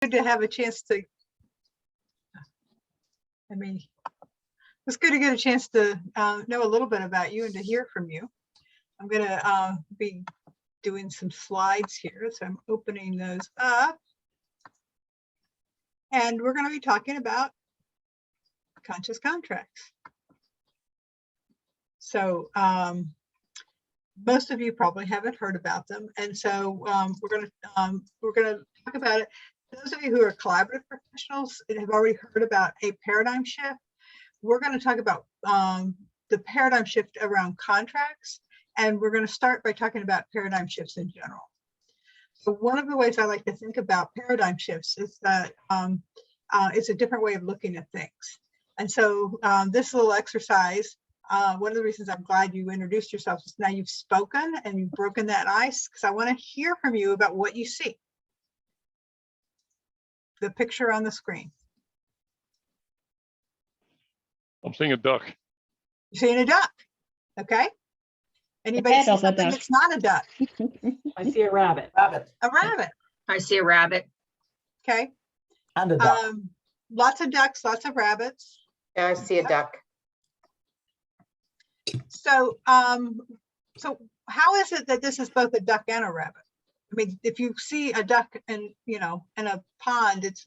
good to have a chance to, it's good to get a chance to know a little bit about you and to hear from you. I'm going to be doing some slides here, so I'm opening those up. And we're going to be talking about conscious contracts. So most of you probably haven't heard about them, and so we're going to talk about it. Those of you who are collaborative professionals and have already heard about a paradigm shift, we're going to talk about the paradigm shift around contracts, and we're going to start by talking about paradigm shifts in general. So one of the ways I like to think about paradigm shifts is that it's a different way of looking at things. And so this little exercise, one of the reasons I'm glad you introduced yourself is now you've spoken and you've broken that ice, because I want to hear from you about what you see. The picture on the screen. I'm seeing a duck. You're seeing a duck. Okay. Anybody see something that's not a duck? I see a rabbit. A rabbit. I see a rabbit. Okay. And a duck. Lots of ducks, lots of rabbits. Yeah, I see a duck. So, so how is it that this is both a duck and a rabbit? I mean, if you see a duck in, in a pond, it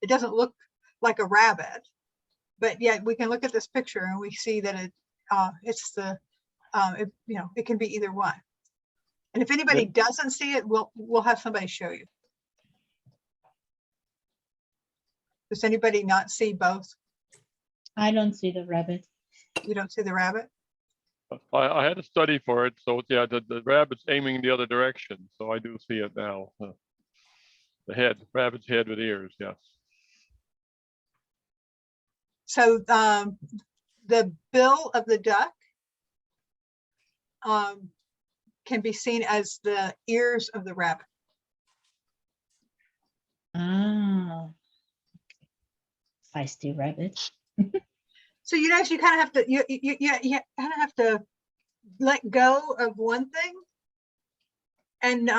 doesn't look like a rabbit, but yet we can look at this picture and we see that it can be either one. And if anybody doesn't see it, we'll have somebody show you. Does anybody not see both? I don't see the rabbit. You don't see the rabbit? I had a study for it, so yeah, the rabbit's aiming the other direction, so I do see it now. The head, rabbit's head with ears, yes. So the bill of the duck can be seen as the ears of the rabbit. Ah, feisty rabbit. So you kind of have to you kind of have to let go of one thing and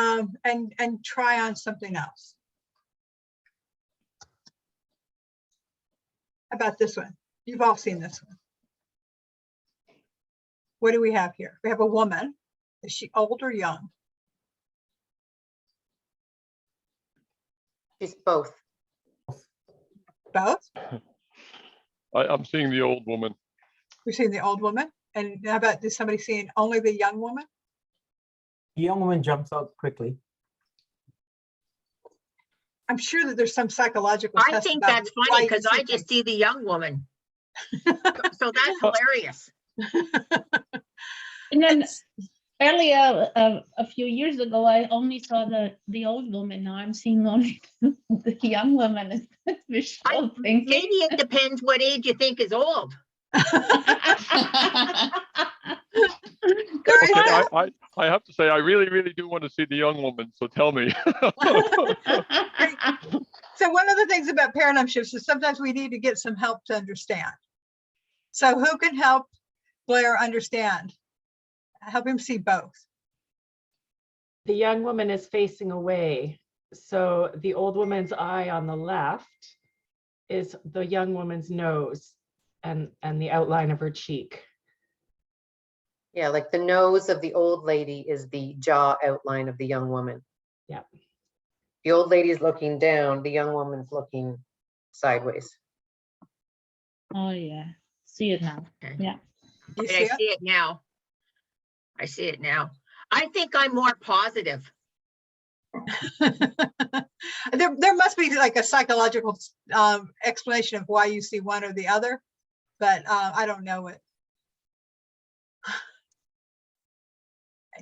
try on something else. How about this one? You've all seen this one. What do we have here? We have a woman. Is she old or young? She's both. Both? I'm seeing the old woman. We're seeing the old woman. And how about, is somebody seeing only the young woman? The young woman jumps out quickly. I'm sure that there's some psychological I test think about that's why funny you because see I just things. see the young woman. So that's hilarious. And then earlier, a few years ago, I only saw the old woman. Now I'm seeing only the young woman. It's visual thinking. Maybe it depends what age you think is old. Okay, I have to say, I really, really do want to see the young woman, so tell me. So one of the things about paradigm shifts is sometimes we need to get some help to understand. So who can help Blair understand? Help him see both. The young woman is facing away. So the old woman's eye on the left is the young woman's nose and the outline of her cheek. Yeah, like the nose of the old lady is the jaw outline of the young woman. Yeah. The old lady is looking down, the young woman's looking sideways. Oh yeah, see it now. Okay. Yeah. You I see see it now. I see it now. I think I'm more positive. it? There must be like a psychological explanation of why you see one or the other, but I don't know it.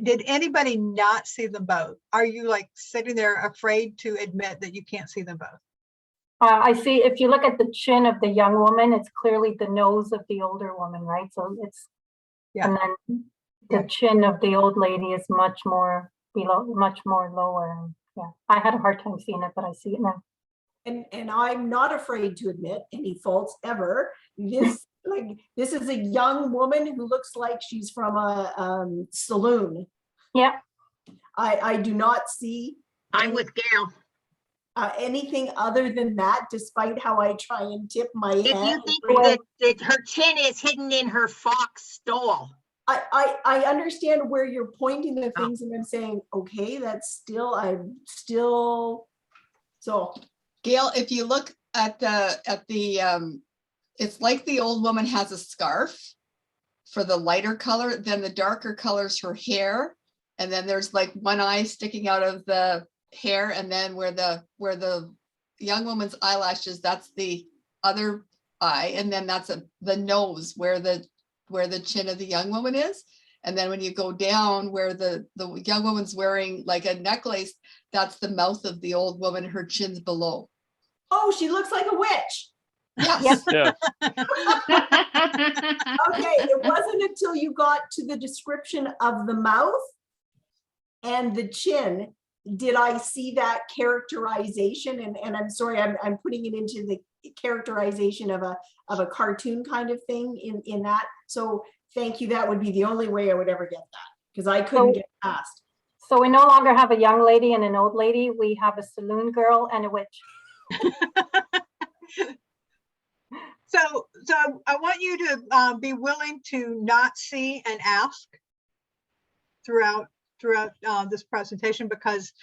Did anybody not see them both? Are you like sitting there afraid to admit that you can't see them both? I see, if you look at the chin of the young woman, it's clearly the nose of the older woman, right? So it's, Yeah. and then the chin of the old lady is much more below, much more lower. And yeah, I had a hard time seeing it, but I see it now. And I'm not afraid to admit any faults ever. This is a young woman who looks like she's from a saloon. Yeah. I do not see. I'm with Gail. Anything other than that, despite how I try and tip my If head? you think that her chin is hidden in her fox stole. I understand where you're pointing the things and I'm saying, okay, that's still, so. Gail, if you look at the, it's like the old woman has a scarf for the lighter color, then the darker color's her hair. And then there's like one eye sticking out of the hair, and then where the young woman's eyelashes, that's the other eye, and then that's the nose where the chin of the young woman is. And then when you go down where the young woman's wearing like a necklace, that's the mouth of the old woman, her chin's below. Oh, she looks like a witch. Yes. Yeah. Okay, it wasn't until you got to the description of the mouth and the chin did I see that characterization. And I'm sorry, I'm putting it into the characterization of a cartoon kind of thing in that. So thank you. That would be the only way I would ever get that, because I couldn't get past. So we no longer have a young lady and an old lady. We have a saloon girl and a witch. So I want you to be willing to not see and ask throughout this presentation, because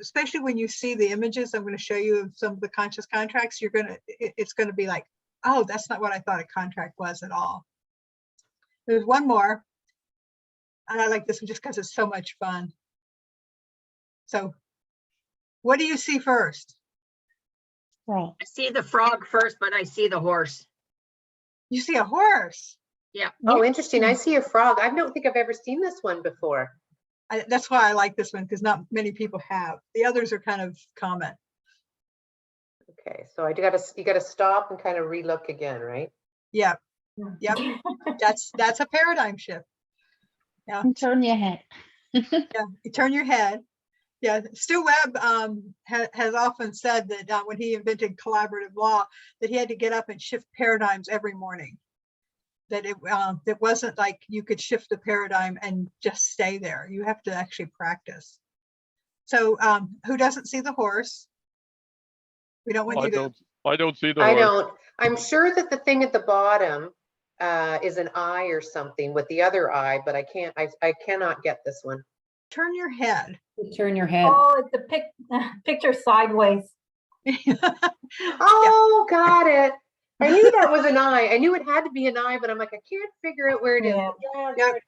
especially when you see the images I'm going to show you of some of the conscious contracts, it's going to be like, oh, that's not what I thought a contract was at all. There's one more, and I like this one just because it's so much fun. So what do you see first? Frog. I see the frog first, but I see the horse. You see a horse. Yeah. Oh, interesting. I see a frog. I don't think I've ever seen this one before. That's why I like this one, because not many people have. The others are kind of common. Okay, so you gotta stop and kind of relook again, right? Yeah. Yep. That's a paradigm shift. Yeah. And turn your head. Yeah. You turn your head. Yeah. Stu Webb has often said that when he invented collaborative law, that he had to get up and shift paradigms every morning. That it wasn't like you could shift the paradigm and just stay there. You have to actually practice. So who doesn't see the horse? We don't want you to. I don't see the I horse. don't. I'm sure that the thing at the bottom is an eye or something with the other eye, but I cannot get this one. Turn your head. Turn your head. Oh, it's the picture sideways. Oh, got it. I knew that was an eye. I knew it had to be an eye, but I'm like, I can't figure out where it is. Yeah. Yeah, there it is.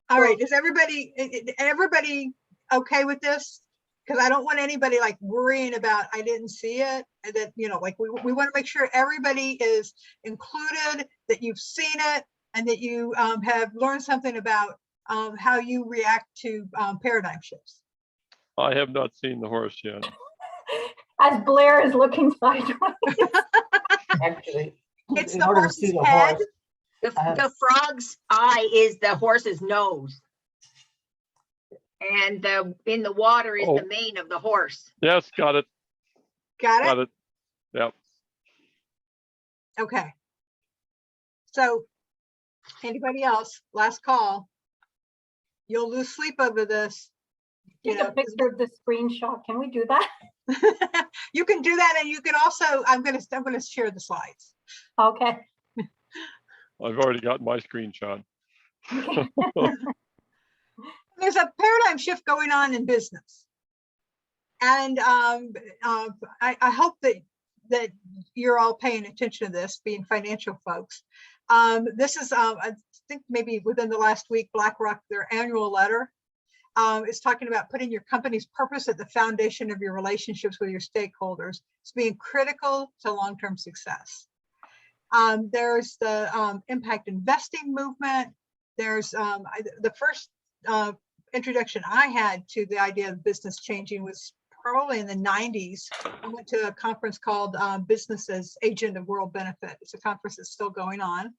All right. Is everybody okay with this? Because I don't want anybody like worrying about I didn't see it. And that, like we want to make sure everybody is included, that you've seen it, and that you have learned something about how you react to paradigm shifts. I have not seen the horse yet. As Blair is looking sideways. Actually, It's In the order to horse's see the head. horse, The frog's eye is the horse's nose. And in the water is the mane of the horse. Yes, got it. Got Got it? it. Yep. Okay. So anybody else? Last call. You'll lose sleep over this. Take a picture of the screenshot. Can we do that? You can do that, and you can also. I'm gonna share the slides. Okay. I've already got my screenshot. There's a paradigm shift going on in business, and I hope that you're all paying attention to this, being financial folks. This is I think maybe within the last week, BlackRock, their annual letter is talking about putting your company's purpose at the foundation of your relationships with your stakeholders. It's being critical to long-term success. There's the impact investing movement. There's the first introduction I had to the idea of business changing was probably in the 90s. I went to a conference called Business as Agent of World Benefit. It's a conference that's still going on.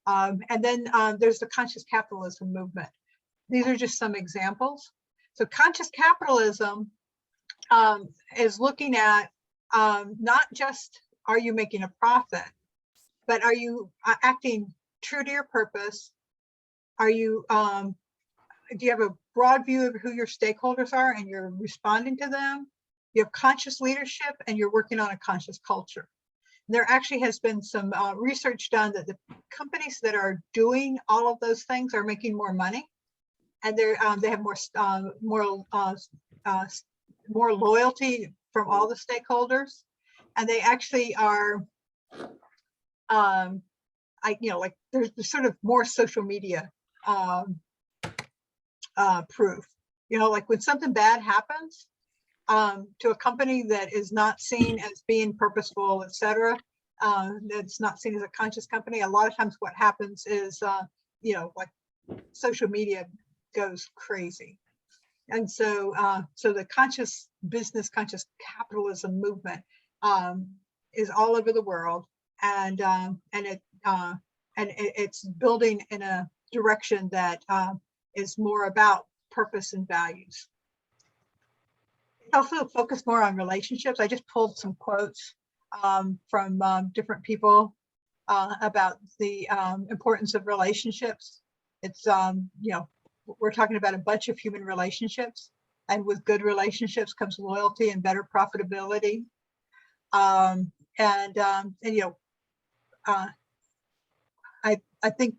And then there's the conscious capitalism movement. These are just some examples. So conscious capitalism is looking at not just are you making a profit, but are you acting true to your purpose? Are you do you have a broad view of who your stakeholders are and you're responding to them? you have conscious leadership, and you're working on a conscious culture. There actually has been some research done that the companies that are doing all of those things are making more money, and they have more loyalty from all the stakeholders, and they actually are, like there's sort of more social media proof. Like when something bad happens to a company that is not seen as being purposeful, et cetera, that's not seen as a conscious company, a lot of times what happens is, like social media goes crazy. And so, the conscious business, conscious capitalism movement is all over the world, and it's building in a direction that is more about purpose and values. It's also focused more on relationships. I just pulled some quotes from different people about the importance of relationships. It's we're talking about a bunch of human relationships, and with good relationships comes loyalty and better profitability. I think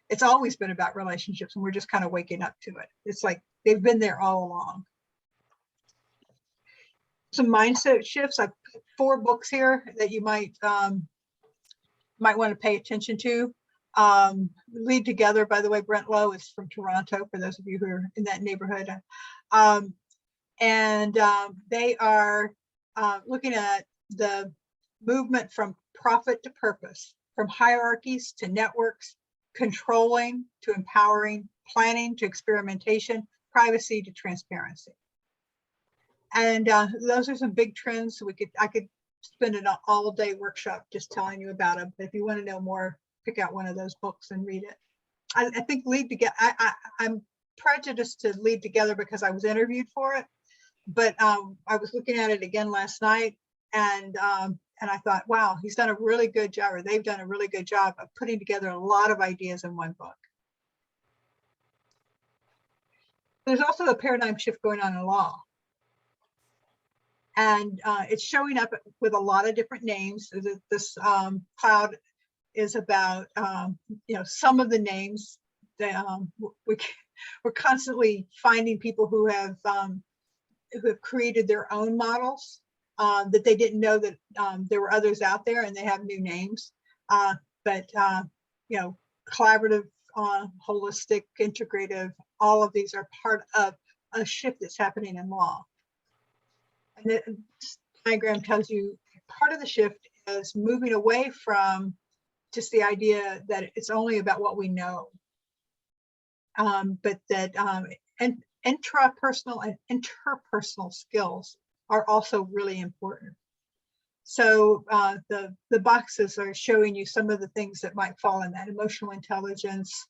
it's always been about relationships, and we're just kind of waking up to it. It's like they've been there all along. Some mindset shifts. I put 4 books here that you might want to pay attention to. Lead Together, by the way, Brent Lowe is from Toronto, for those of you who are in that neighborhood. They are looking at the movement from profit to purpose, from hierarchies to networks, controlling to empowering, planning to experimentation, privacy to transparency. And those are some big trends. I could spend an all-day workshop just telling you about them. But if you want to know more, pick out one of those books and read it. I think Lead Together, I'm prejudiced to Lead Together because I was interviewed for it, but I was looking at it again last night, and I thought, wow, he's done a really good job, or they've done a really good job of putting together a lot of ideas in one book. There's also a paradigm shift going on in law. And it's showing up with a lot of different names. This cloud is about, some of the names that we're constantly finding people who have created their own models that they didn't know that there were others out there, and they have new names. But collaborative, holistic, integrative, all of these are part of a shift that's happening in law. And this diagram tells you part of the shift is moving away from just the idea that it's only about what we know, but that intrapersonal and interpersonal skills are also really important. So the boxes are showing you some of the things that might fall in that: emotional intelligence,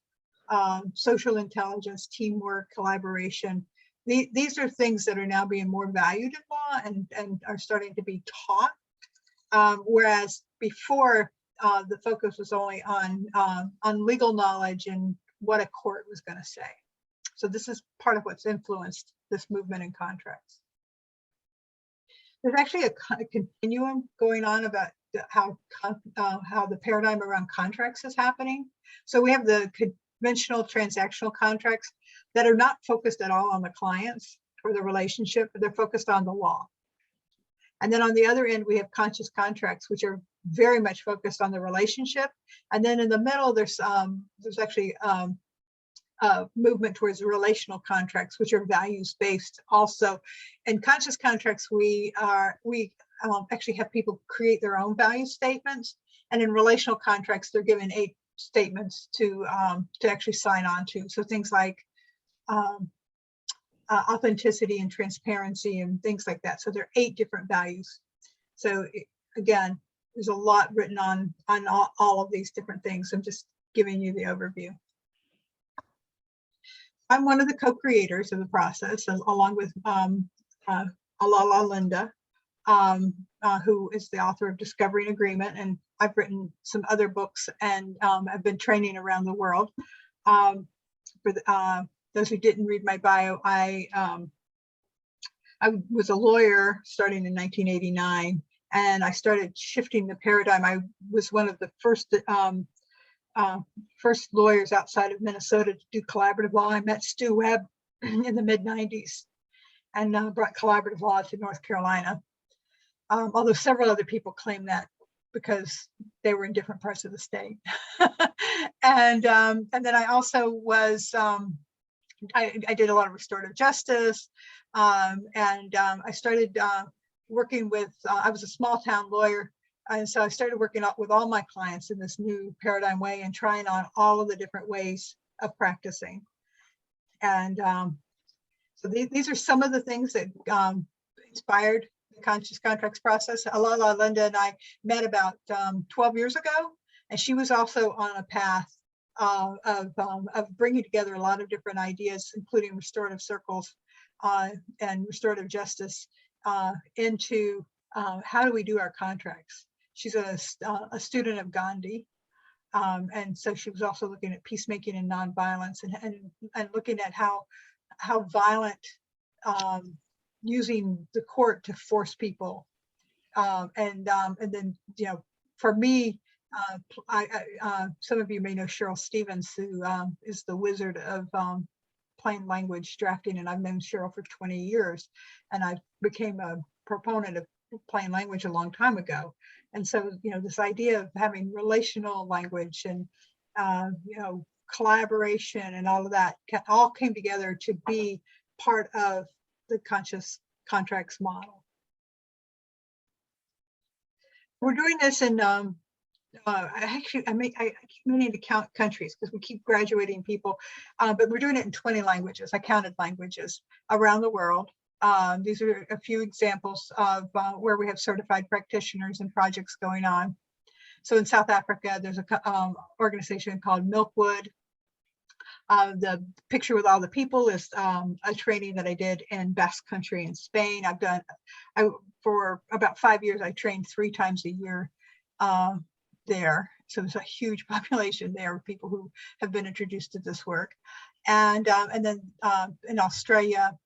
social intelligence, teamwork, collaboration. These are things that are now being more valued in law and are starting to be taught, whereas before the focus was only on legal knowledge and what a court was going to say. So this is part of what's influenced this movement in contracts. There's actually a continuum going on about how the paradigm around contracts is happening. So we have the conventional transactional contracts that are not focused at all on the clients or the relationship, but they're focused on the law. And then on the other end, we have conscious contracts, which are very much focused on the relationship. And then in the middle, there's actually a movement towards relational contracts, which are values-based also. In conscious contracts, we actually have people create their own value statements. And in relational contracts, they're given 8 statements to actually sign on to. So things like authenticity and transparency and things like that. So there are 8 different values. So again, there's a lot written on all of these different things. I'm just giving you the overview. I'm one of the co-creators of the process, along with Alala Linda, who is the author of Discovery and Agreement, and I've written some other books, and I've been training around the world. For those who didn't read my bio, I I was a lawyer starting in 1989, and I started shifting the paradigm. I was one of the first first lawyers outside of Minnesota to do collaborative law. I met Stu Webb in the mid 90s and brought collaborative law to North Carolina. Although several other people claim that because they were in different parts of the state. And then I also was, I did a lot of restorative justice, and I started working with, I was a small town lawyer, and so I started working with all my clients in this new paradigm way and trying on all of the different ways of practicing. And so these are some of the things that inspired the conscious contracts process. Alala Linda and I met about 12 years ago, and she was also on a path of bringing together a lot of different ideas, including restorative circles and restorative justice into how do we do our contracts. She's a student of Gandhi. And so she was also looking at peacemaking and nonviolence and looking at how violent using the court to force people. And then, you know, for me, some of you may know Cheryl Stevens, who is the wizard of plain language drafting, and I've known Cheryl for 20 years, and I became a proponent of plain language a long time ago. And so, you know, this idea of having relational language and, you know, collaboration and all of that all came together to be part of the conscious contracts model. We're doing this in, I keep meaning to count countries because we keep graduating people, but we're doing it in 20 languages. I counted languages around the world. These are a few examples of where we have certified practitioners and projects going on. So in South Africa, there's a organization called Milkwood. The picture with all the people is a training that I did in Basque Country in Spain. For about 5 years, I trained 3 times a year there. So there's a huge population there of people who have been introduced to this work. And then in Australia,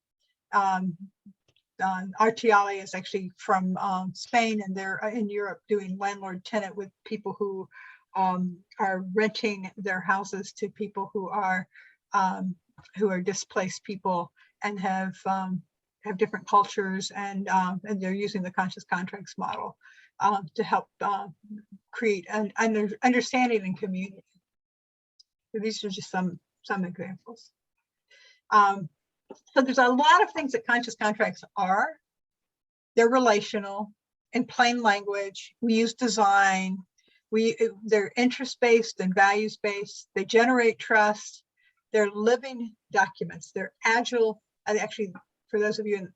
Artiali is actually from Spain, and they're in Europe doing landlord tenant with people who are renting their houses to people who are displaced people and have different cultures, and they're using the conscious contracts model to help create an understanding and community. So these are just some examples. So there's a lot of things that conscious contracts are. They're relational, in plain language. We use design. They're interest-based and values-based. They generate trust. They're living documents. They're agile. And actually, for those of you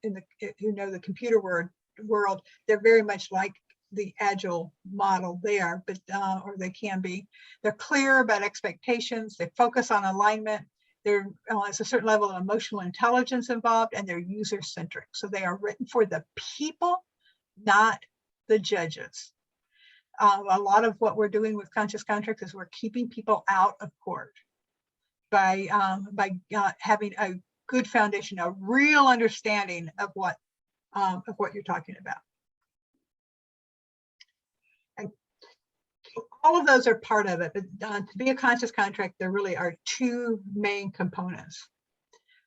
who know the computer world, they're very much like the agile model there, but or they can be. They're clear about expectations. They focus on alignment. There's a certain level of emotional intelligence involved, and they're user-centric. So they are written for the people, not the judges. A lot of what we're doing with conscious contracts is we're keeping people out of court by having a good foundation, a real understanding of what you're talking about. And all of those are part of it, but to be a conscious contract, there really are 2 main components.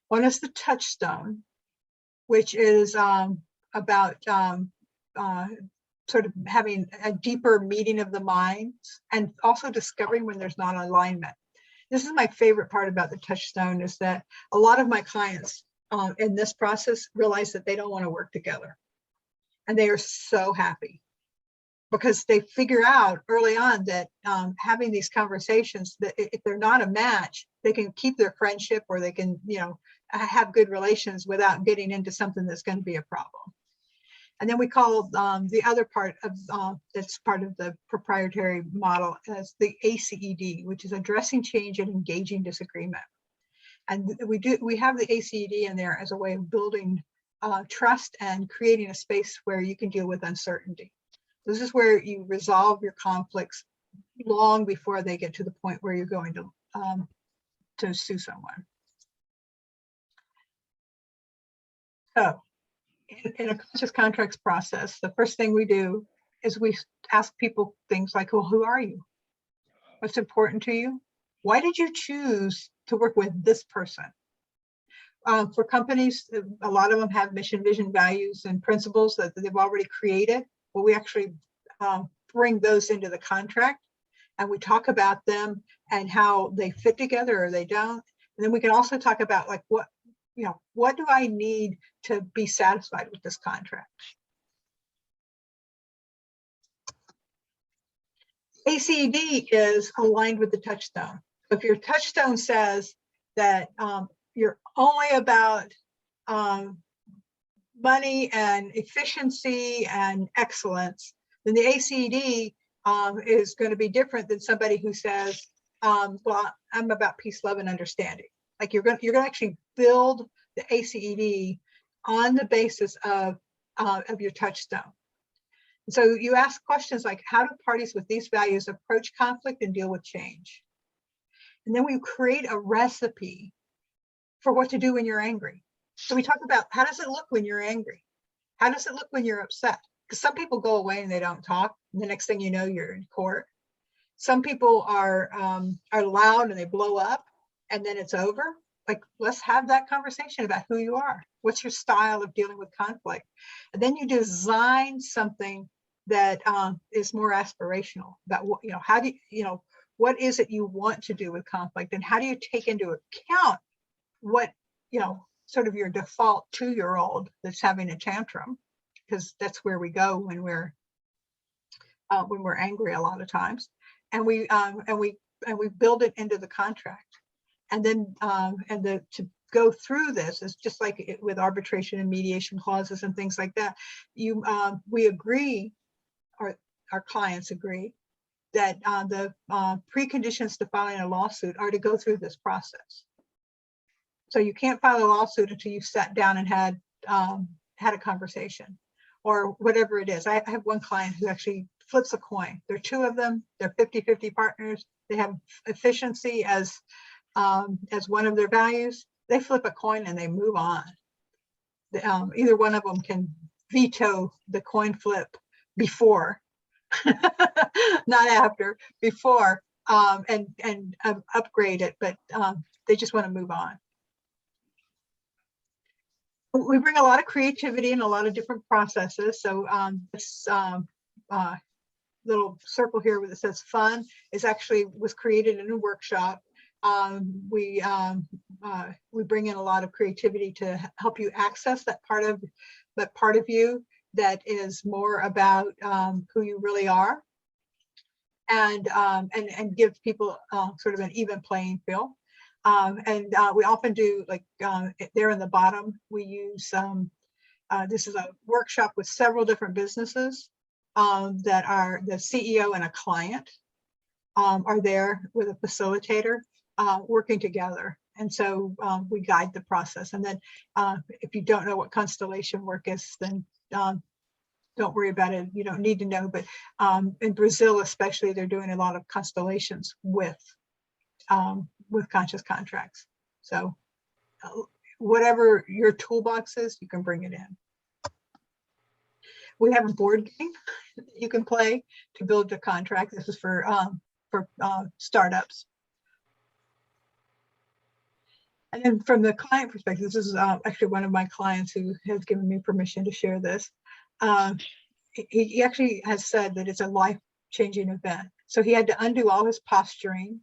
One is the touchstone, which is about sort of having a deeper meeting of the minds and also discovering when there's not alignment. This is my favorite part about the touchstone, is that a lot of my clients in this process realize that they don't want to work together. And they are so happy because they figure out early on that having these conversations, that if they're not a match, they can keep their friendship, or they can, you know, have good relations without getting into something that's going to be a problem. And then we call the other part of that's part of the proprietary model as the ACED, which is addressing change and engaging disagreement. And we have the ACED in there as a way of building trust and creating a space where you can deal with uncertainty. This is where you resolve your conflicts long before they get to the point where you're going to sue someone. So in a conscious contracts process, the first thing we do is we ask people things like, well, who are you? What's important to you? Why did you choose to work with this person? For companies, a lot of them have mission, vision, values, and principles that they've already created. Well, we actually bring those into the contract, and we talk about them and how they fit together or they don't. And then we can also talk about like what do I need to be satisfied with this contract? ACD is aligned with the touchstone. If your touchstone says that you're only about money and efficiency and excellence, then the ACD is going to be different than somebody who says, well, I'm about peace, love, and understanding. Like you're going to actually build the ACD on the basis of your touchstone. So you ask questions like, how do parties with these values approach conflict and deal with change? And then we create a recipe for what to do when you're angry. So we talk about, how does it look when you're angry? How does it look when you're upset? Because some people go away and they don't talk, and the next thing you know, you're in court. Some people are loud and they blow up, and then it's over. Like, let's have that conversation about who you are. What's your style of dealing with conflict? And then you design something that is more aspirational about what, how do you, what is it you want to do with conflict, and how do you take into account what, sort of your default 2-year-old that's having a tantrum, because that's where we go when we're angry a lot of times, and we build it into the contract. And then to go through this is just like with arbitration and mediation clauses and things like that. We agree, or our clients agree, that the preconditions to filing a lawsuit are to go through this process. So you can't file a lawsuit until you've sat down and had a conversation, or whatever it is. I have one client who actually flips a coin. There are 2 of them. They're 50-50 partners. They have efficiency as one of their values. They flip a coin and they move on. Either one of them can veto the coin flip before, not after, before, and upgrade it, but they just want to move on. We bring a lot of creativity and a lot of different processes. So this little circle here that says fun was created in a workshop. We bring in a lot of creativity to help you access that part of you that is more about who you really are, and give people sort of an even playing field. We often do, like there in the bottom, we use this is a workshop with several different businesses that are the CEO and a client are there with a facilitator working together. And so we guide the process. And then if you don't know what constellation work is, then don't worry about it. You don't need to know. But in Brazil, especially, they're doing a lot of constellations with conscious contracts. So whatever your toolbox is, you can bring it in. We have a board game that you can play to build a contract. This is for startups. And then from the client perspective, this is actually one of my clients who has given me permission to share this. He actually has said that it's a life-changing event. So he had to undo all his posturing,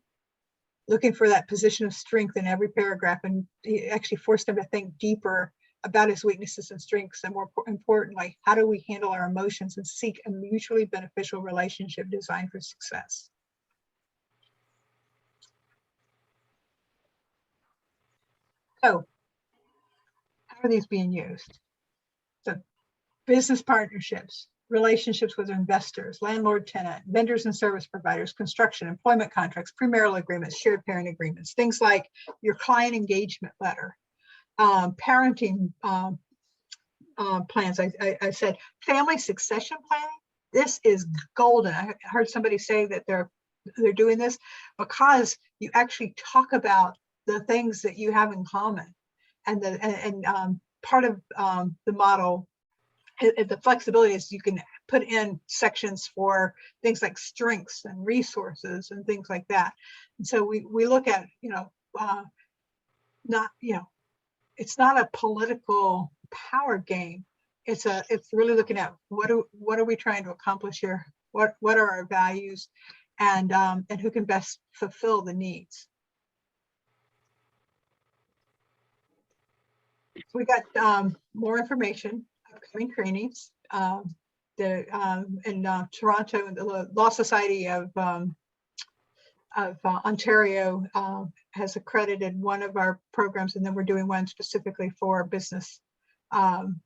looking for that position of strength in every paragraph, and he actually forced him to think deeper about his weaknesses and strengths, and more importantly, how do we handle our emotions and seek a mutually beneficial relationship designed for success. So how are these being used? So business partnerships, relationships with investors, landlord-tenant, vendors and service providers, construction, employment contracts, premarital agreements, shared parent agreements, things like your client engagement letter, parenting plans. I said family succession planning. This is golden. I heard somebody say that they're doing this because you actually talk about the things that you have in common, and part of the model the flexibility is you can put in sections for things like strengths and resources and things like that. And so we look at, not, it's not a political power game. It's really looking at what are we trying to accomplish here? What are our values, and who can best fulfill the needs? We got more information, upcoming trainings. In Toronto, the Law Society of Ontario has accredited one of our programs, and then we're doing one specifically for business, from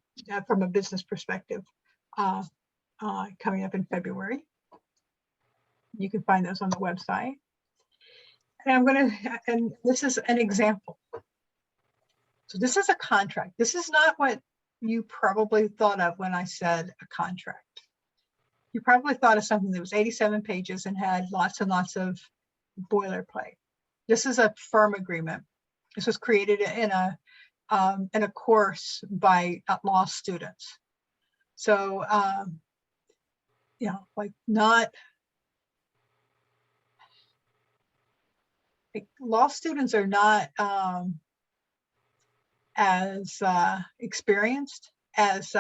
a business perspective, coming up in February. You can find those on the website. And this is an example. So this is a contract. This is not what you probably thought of when I said a contract. You probably thought of something that was 87 pages and had lots and lots of boilerplate. This is a firm agreement. This was created in a course by law students. So, law students are not as experienced as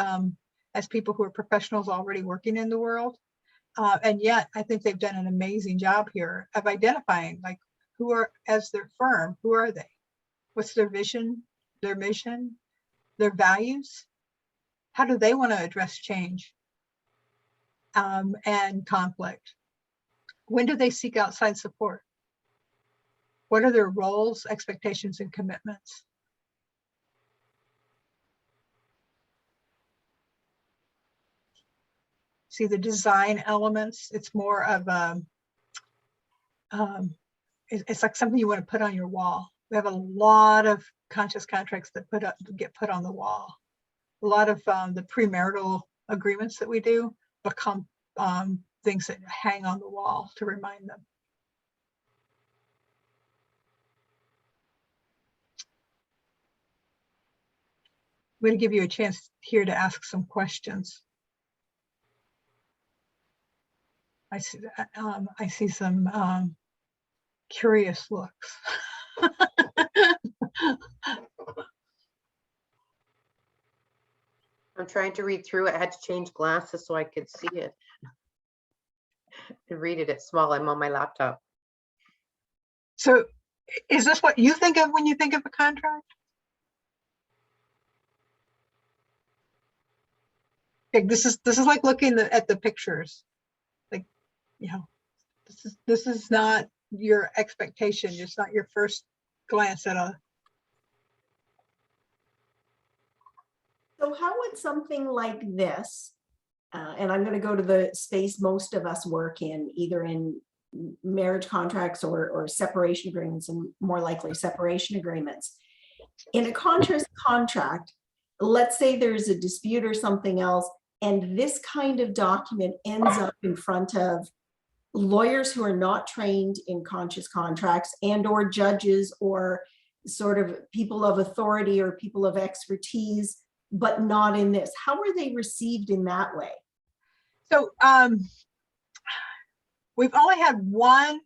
people who are professionals already working in the world. And yet I think they've done an amazing job here of identifying, like, who are, as their firm, who are they? What's their vision, their mission, their values? How do they want to address change and conflict? When do they seek outside support? What are their roles, expectations, and commitments? See the design elements. It's more of it's like something you want to put on your wall. We have a lot of conscious contracts that get put on the wall. A lot of the premarital agreements that we do become things that hang on the wall to remind them. I'm going to give you a chance here to ask some questions. I see some curious looks. I'm trying to read through it. I had to change glasses so I could see it and read it at small. I'm on my laptop. So is this what you think of when you think of a contract? Like this is like looking at the pictures. Like, this is not your expectation. It's not your first glance at a. So how would something like this, and I'm going to go to the space most of us work in, either in marriage contracts or separation agreements, and more likely separation agreements. In a contract, let's say there's a dispute or something else, and this kind of document ends up in front of lawyers who are not trained in conscious contracts and or judges or sort of people of authority or people of expertise, but not in this. How are they received in that way? So we've only had one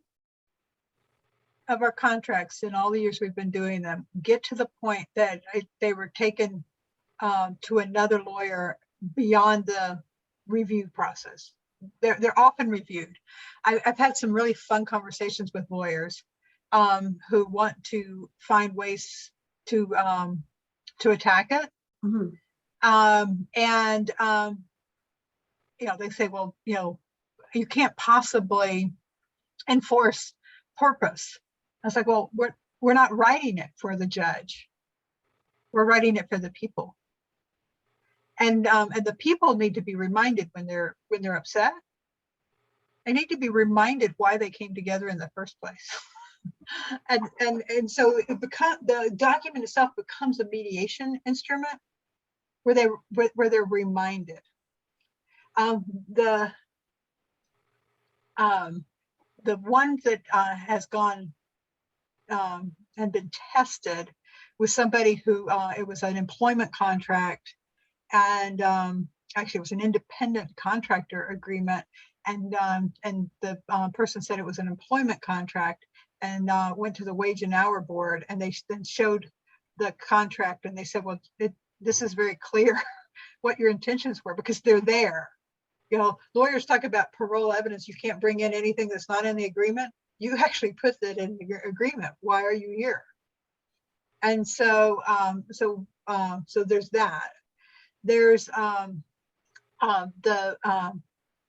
of our contracts in all the years we've been doing them get to the point that they were taken to another lawyer beyond the review process. They're often reviewed. I've had some really fun conversations with lawyers who want to find ways to attack it. Mm-hmm. They say, well, you can't possibly enforce purpose. I was like, well, we're not writing it for the judge. We're writing it for the people. And the people need to be reminded when they're upset. They need to be reminded why they came together in the first place. and so the document itself becomes a mediation instrument where they're reminded. The one that has gone and been tested with somebody who it was an employment contract, and actually it was an independent contractor agreement, and the person said it was an employment contract, and went to the Wage and Hour Board, and they then showed the contract, and they said, well, this is very clear what your intentions were, because they're there. You know, lawyers talk about parole evidence. You can't bring in anything that's not in the agreement. You actually put that in your agreement. Why are you here? And so, so there's that. There's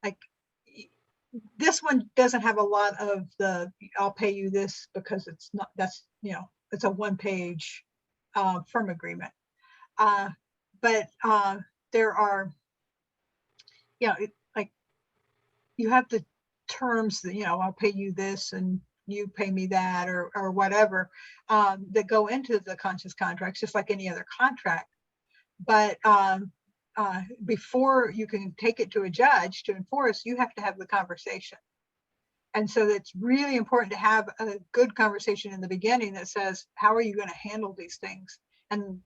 like, this one doesn't have a lot of the I'll pay you this, because it's not, that's, you know, it's a one-page firm agreement. But there are, you know, like, you have the terms that, you know, I'll pay you this and you pay me that, or whatever, that go into the conscious contracts, just like any other contract. But before you can take it to a judge to enforce, you have to have the conversation. And so it's really important to have a good conversation in the beginning that says, how are you going to handle these things? And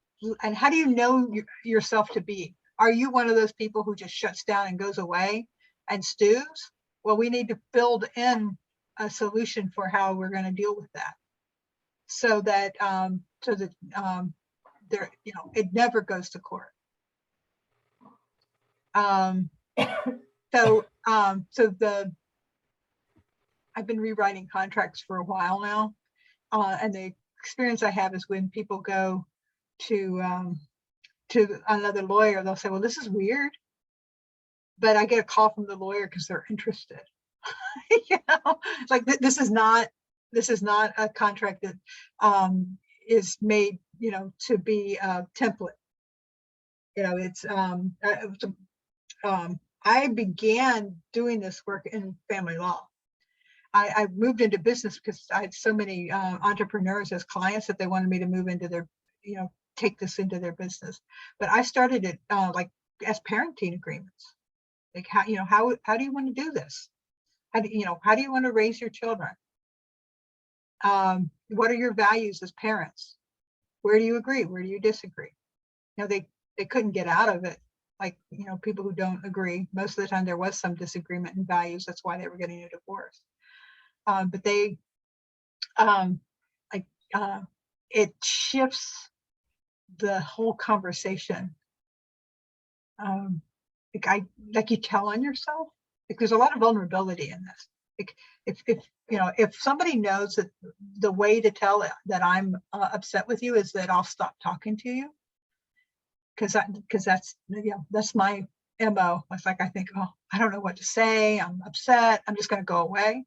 how do you know yourself to be? Are you one of those people who just shuts down and goes away and stews? Well, we need to build in a solution for how we're going to deal with that, so that there, you know, it never goes to court. I've been rewriting contracts for a while now, and the experience I have is when people go to another lawyer, they'll say, well, this is weird, but I get a call from the lawyer because they're interested. You know, like this is not a contract that is made, you know, to be a template. You know, it's I began doing this work in family law. I moved into business because I had so many entrepreneurs as clients that they wanted me to move into their, you know, take this into their business. But I started it like as parenting agreements. Like, how, you know, how do you want to do this? How do you know, how do you want to raise your children? What are your values as parents? Where do you agree? Where do you disagree? You know, they couldn't get out of it. Like, you know, people who don't agree, most of the time there was some disagreement in values. That's why they were getting a divorce. But they, it shifts the whole conversation. Like you tell on yourself. Like, there's a lot of vulnerability in this. Like, if you know, if somebody knows that the way to tell that I'm upset with you is that I'll stop talking to you, because that's, you know, that's my MO. It's like, I think, oh, I don't know what to say. I'm upset. I'm just going to go away.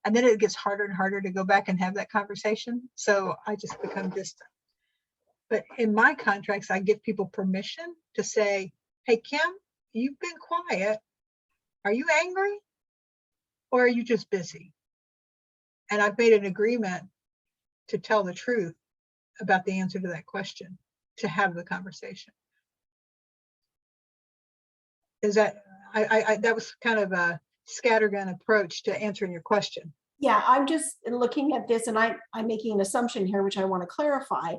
And then it gets harder and harder to go back and have that conversation. So I just become distant. But in my contracts, I give people permission to say, hey, Kim, you've been quiet. Are you angry? Or are you just busy? And I've made an agreement to tell the truth about the answer to that question, to have the conversation. Is that, that was kind of a scattergun approach to answering your question. Yeah, I'm just looking at this, and I'm making an assumption here, which I want to clarify.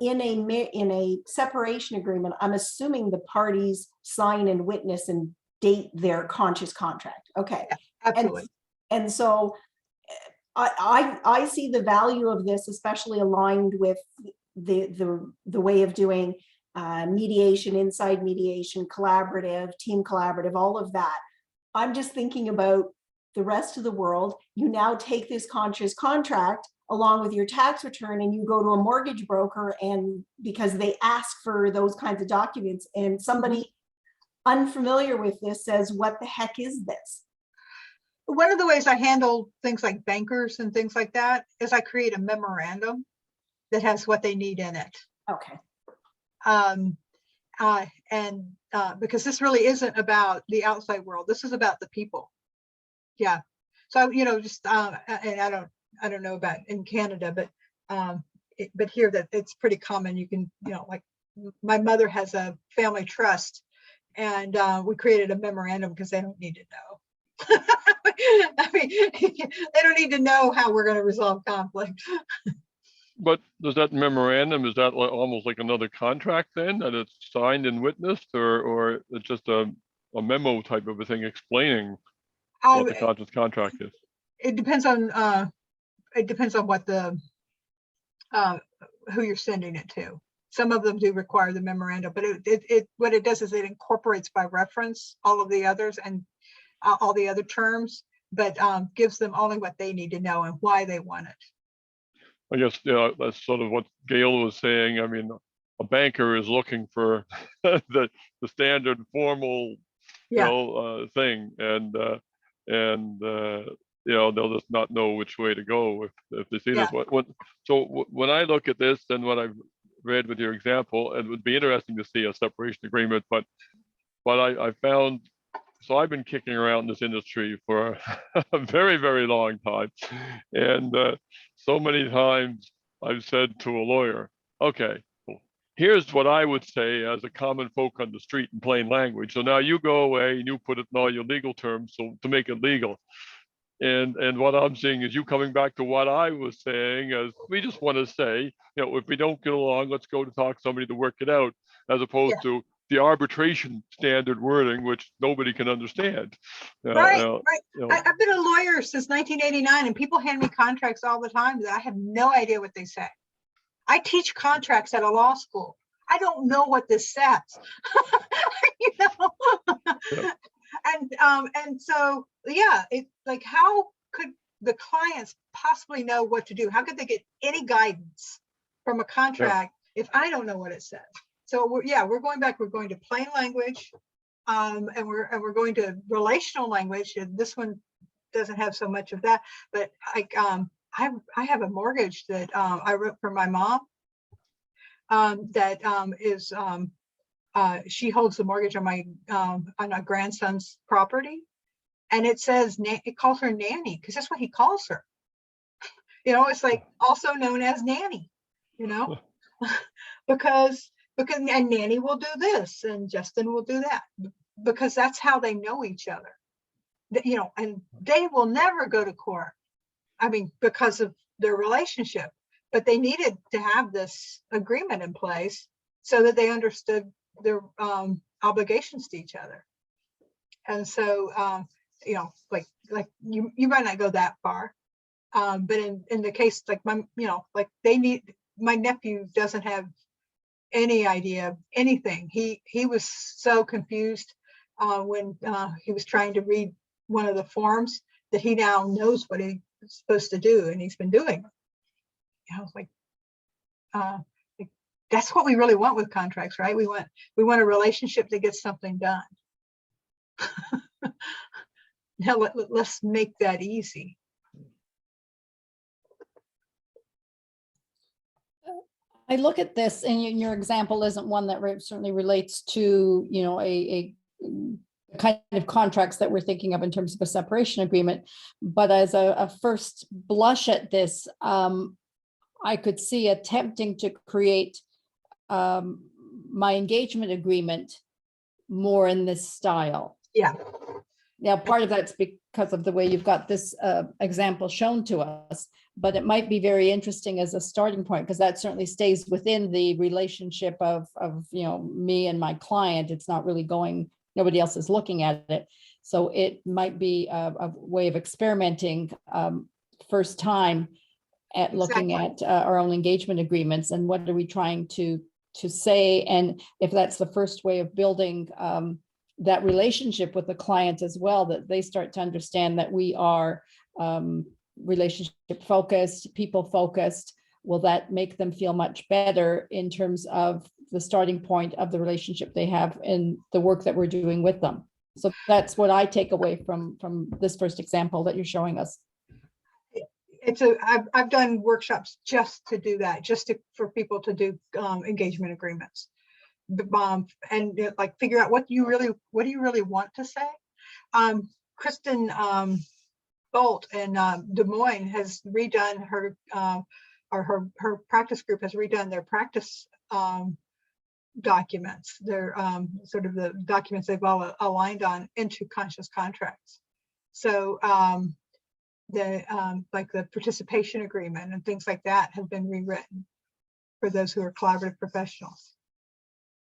In a separation agreement, I'm assuming the parties sign and witness and date their conscious contract. Okay. Yeah, absolutely. And so I see the value of this, especially aligned with the way of doing mediation, inside mediation, collaborative, team collaborative, all of that. I'm just thinking about the rest of the world. You now take this conscious contract along with your tax return and you go to a mortgage broker, and because they ask for those kinds of documents, and somebody unfamiliar with this says, what the heck is this? One of the ways I handle things like bankers and things like that is I create a memorandum that has what they need in it. Okay. Because this really isn't about the outside world. This is about the people. Yeah. So, you know, just, and I don't know about in Canada, but here that it's pretty common. You can, you know, like my mother has a family trust, and we created a memorandum because they don't need to know. I mean, they don't need to know how we're going to resolve conflict. But does that memorandum, is that almost like another contract then, that it's signed and witnessed, or it's just a memo type of a thing explaining what the contract is? It depends on what the who you're sending it to. Some of them do require the memorandum, but what it does is it incorporates by reference all of the others and all the other terms, but gives them only what they need to know and why they want it. I guess, yeah, that's sort of what Gail was saying. I mean, a banker is looking for the standard formal, Yeah. thing, and they'll just not know which way to go if they see Yeah. this. So when I look at this and what I've read with your example, it would be interesting to see a separation agreement, but I found, so I've been kicking around this industry for a very, very long time. And so many times I've said to a lawyer, okay, well, here's what I would say as a common folk on the street in plain language. So now you go away and you put it in all your legal terms so to make it legal. And what I'm seeing is you coming back to what I was saying, as we just want to say, if we don't get along, let's go to talk to somebody to work it out, as opposed to the arbitration standard wording, which nobody can understand. Right. I've been a lawyer since 1989, and people hand me contracts all the time that I have no idea what they say. I teach contracts at a law school. I don't know what this says. Yep. And so, yeah, it's like, how could the clients possibly know what to do? How could they get any guidance from a contract if I don't know what it says? So we're going back. We're going to plain language, and we're going to relational language. And this one doesn't have so much of that, but I have a mortgage that I wrote for my mom. She holds the mortgage on my grandson's property, and it says it calls her nanny because that's what he calls her. It's like also known as nanny. because and Nanny will do this and Justin will do that, because that's how they know each other. And they will never go to court. I mean, because of their relationship, but they needed to have this agreement in place so that they understood their obligations to each other. And so, like you might not go that far, but in the case like my nephew doesn't have any idea of anything. He was so confused when he was trying to read one of the forms that he now knows what he's supposed to do, and he's been doing. I was like, that's what we really want with contracts, right? We want a relationship that gets something done. Now let's make that easy. I look at this, and your example isn't one that certainly relates to, a kind of contracts that we're thinking of in terms of a separation agreement. But as a first blush at this, I could see attempting to create my engagement agreement more in this style. Yeah. Now, part of that's because of the way you've got this example shown to us, but it might be very interesting as a starting point, because that certainly stays within the relationship of me and my client. It's not really going, nobody else is looking at it. So it might be a way of experimenting first time at looking at our own engagement agreements and what are we trying to say. And if that's the first way of building that relationship with the client as well, that they start to understand that we are relationship focused, people focused, will that make them feel much better in terms of the starting point of the relationship they have in the work that we're doing with them. So that's what I take away from this first example that you're showing us. I've done workshops just to do that, for people to do engagement agreements, and like figure out what do you really want to say. Kristen Bolt in Des Moines has redone her practice group has redone their practice documents. They're sort of the documents they've all aligned on into conscious contracts. So like the participation agreement and things like that have been rewritten for those who are collaborative professionals.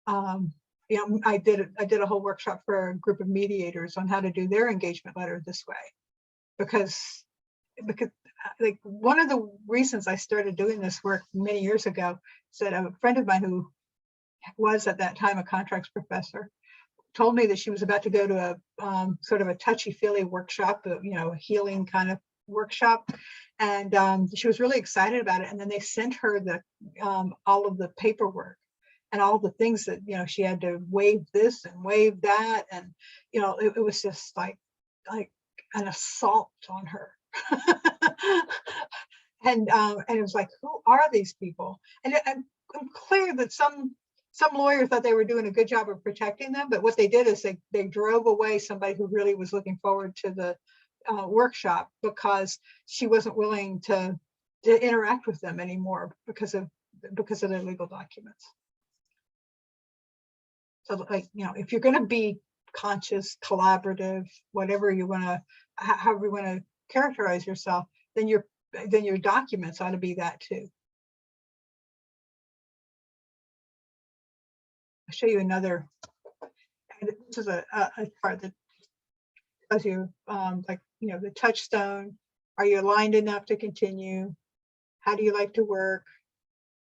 You know, I did a whole workshop for a group of mediators on how to do their engagement letter this way, because like one of the reasons I started doing this work many years ago is that a friend of mine who was at that time a contracts professor told me that she was about to go to a sort of a touchy-feely workshop, you know, a healing kind of workshop, and she was really excited about it. And then they sent her the all of the paperwork and all the things that, you know, she had to waive this and waive that, and you know, it was just like an assault on her. And it was like, who are these people? And I'm clear that some lawyers thought they were doing a good job of protecting them, but what they did is they drove away somebody who really was looking forward to the workshop, because she wasn't willing to interact with them anymore because of their legal documents. So, like, you know, if you're going to be conscious, collaborative, whatever you want to, however you want to characterize yourself, then your documents ought to be that too. I'll show you another. This is a chart that tells you, like, you know, the touchstone. Are you aligned enough to continue? How do you like to work?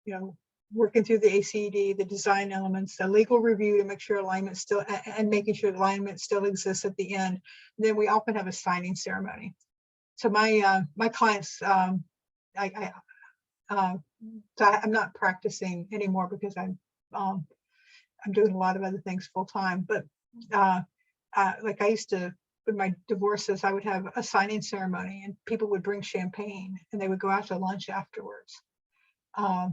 You know, working through the ACD, the design elements, the legal review to make sure alignment still, and making sure alignment still exists at the end. And then we often have a signing ceremony. So my clients, so I'm not practicing anymore because I'm doing a lot of other things full time. But like I used to, with my divorces, I would have a signing ceremony, and people would bring champagne, and they would go out to lunch afterwards. I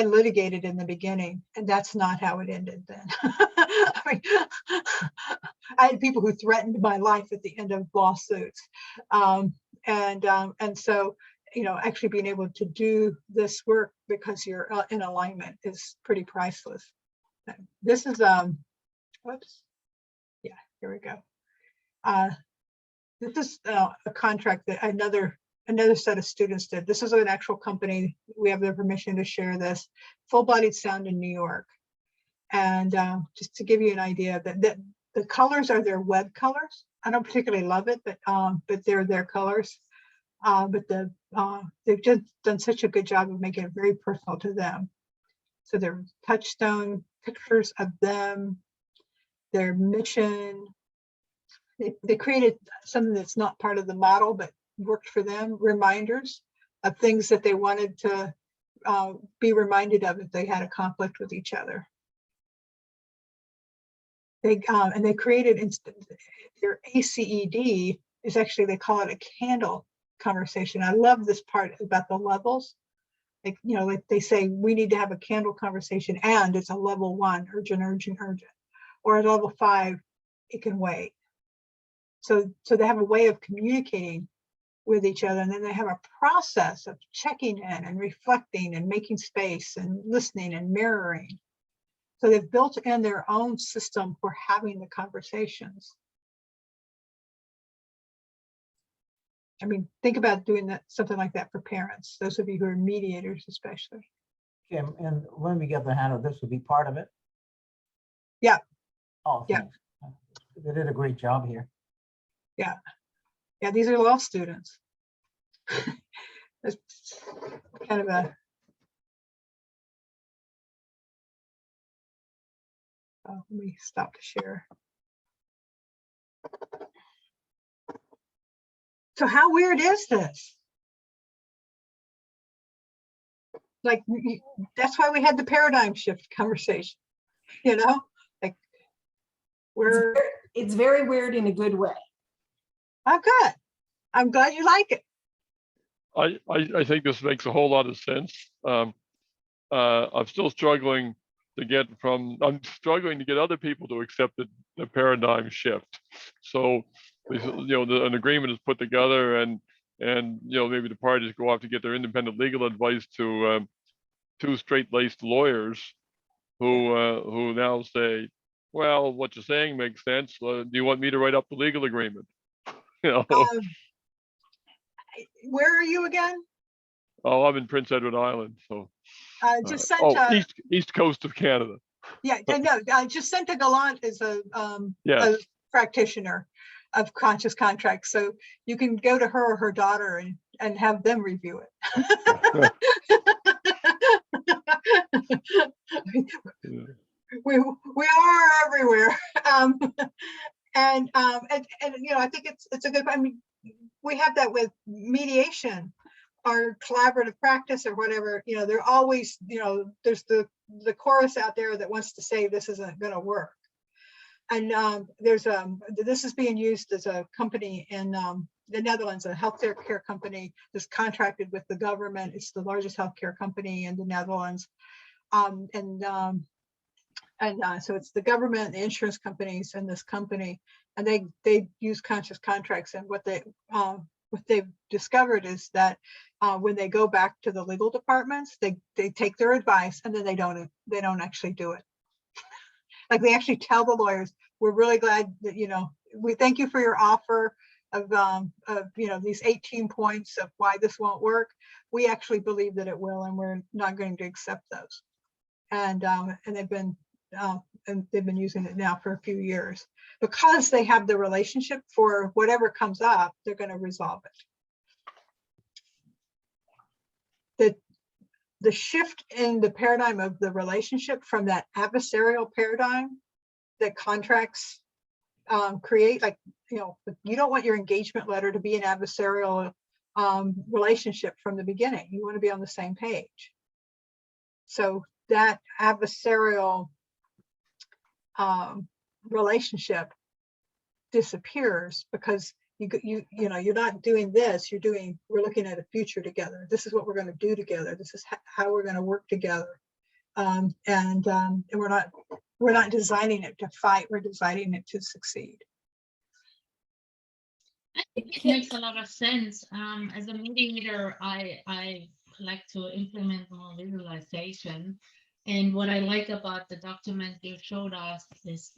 litigated in the beginning, and that's not how it ended then. I mean, I had people who threatened my life at the end of lawsuits. And so, you know, actually being able to do this work because you're in alignment is pretty priceless. This is, whoops. Yeah, here we go. This is a contract that another set of students did. This is an actual company. We have their permission to share this. Full-bodied sound in New York. And just to give you an idea, that the colors are their web colors. I don't particularly love it, but they're their colors. But they've just done such a good job of making it very personal to them. So they're touchstone pictures of them, their mission. They created something that's not part of the model, but worked for them, reminders of things that they wanted to be reminded of if they had a conflict with each other. And they created their ACED is actually, they call it a candle conversation. I love this part about the levels. Like, you know, like they say, we need to have a candle conversation, and it's a level 1, urgent, urgent, urgent, or at level 5, it can wait. So they have a way of communicating with each other, and then they have a process of checking in and reflecting and making space and listening and mirroring. So they've built in their own system for having the conversations. I mean, think about doing that, something like that for parents, those of you who are mediators especially. Kim, and when we get the handout, this will be part of it? Yeah. Oh, yeah. Thanks. They did a great job here. Yeah. Yeah, these are law students. It's kind of a, let me stop to share. So how weird is this? Like, that's why we had the paradigm shift conversation, you know, like it's very weird in a good way. I'm good. I'm glad you like it. I think this makes a whole lot of sense. I'm still struggling to get other people to accept the paradigm shift. So, you know, an agreement is put together, and you know, maybe the parties go off to get their independent legal advice to 2 straight-laced lawyers who now say, well, what you're saying makes sense. Do you want me to write up the legal agreement? You know, Where are you again? oh, I'm in Prince Edward Island, so Just sent oh, a, east coast of Canada. yeah, no, Jacinta Gallant is a Yes. practitioner of conscious contracts. So you can go to her or her daughter and have them review it. We are everywhere. And you know, I think it's a good, I mean, we have that with mediation or collaborative practice or whatever, you know, they're always, you know, there's the chorus out there that wants to say this isn't going to work. And there's this is being used as a company in the Netherlands, a healthcare care company that's contracted with the government. It's the largest healthcare company in the Netherlands. So it's the government, the insurance companies, and this company, and they use conscious contracts. And what they've discovered is that when they go back to the legal departments, they take their advice and then they don't actually do it. Like they actually tell the lawyers, we're really glad that, you know, we thank you for your offer of you know, these 18 points of why this won't work. We actually believe that it will, and we're not going to accept those. And they've been using it now for a few years because they have the relationship. For whatever comes up, they're going to resolve it. The shift in the paradigm of the relationship from that adversarial paradigm that contracts create, like, you know, you don't want your engagement letter to be an adversarial relationship from the beginning. You want to be on the same page. So that adversarial relationship disappears because you know, you're not doing this, we're looking at a future together. This is what we're going to do together. This is how we're going to work together. And we're not designing it to fight, we're designing it to succeed. I think it makes a lot of sense. As a mediator, I like to implement more visualization. And what I like about the document you showed us is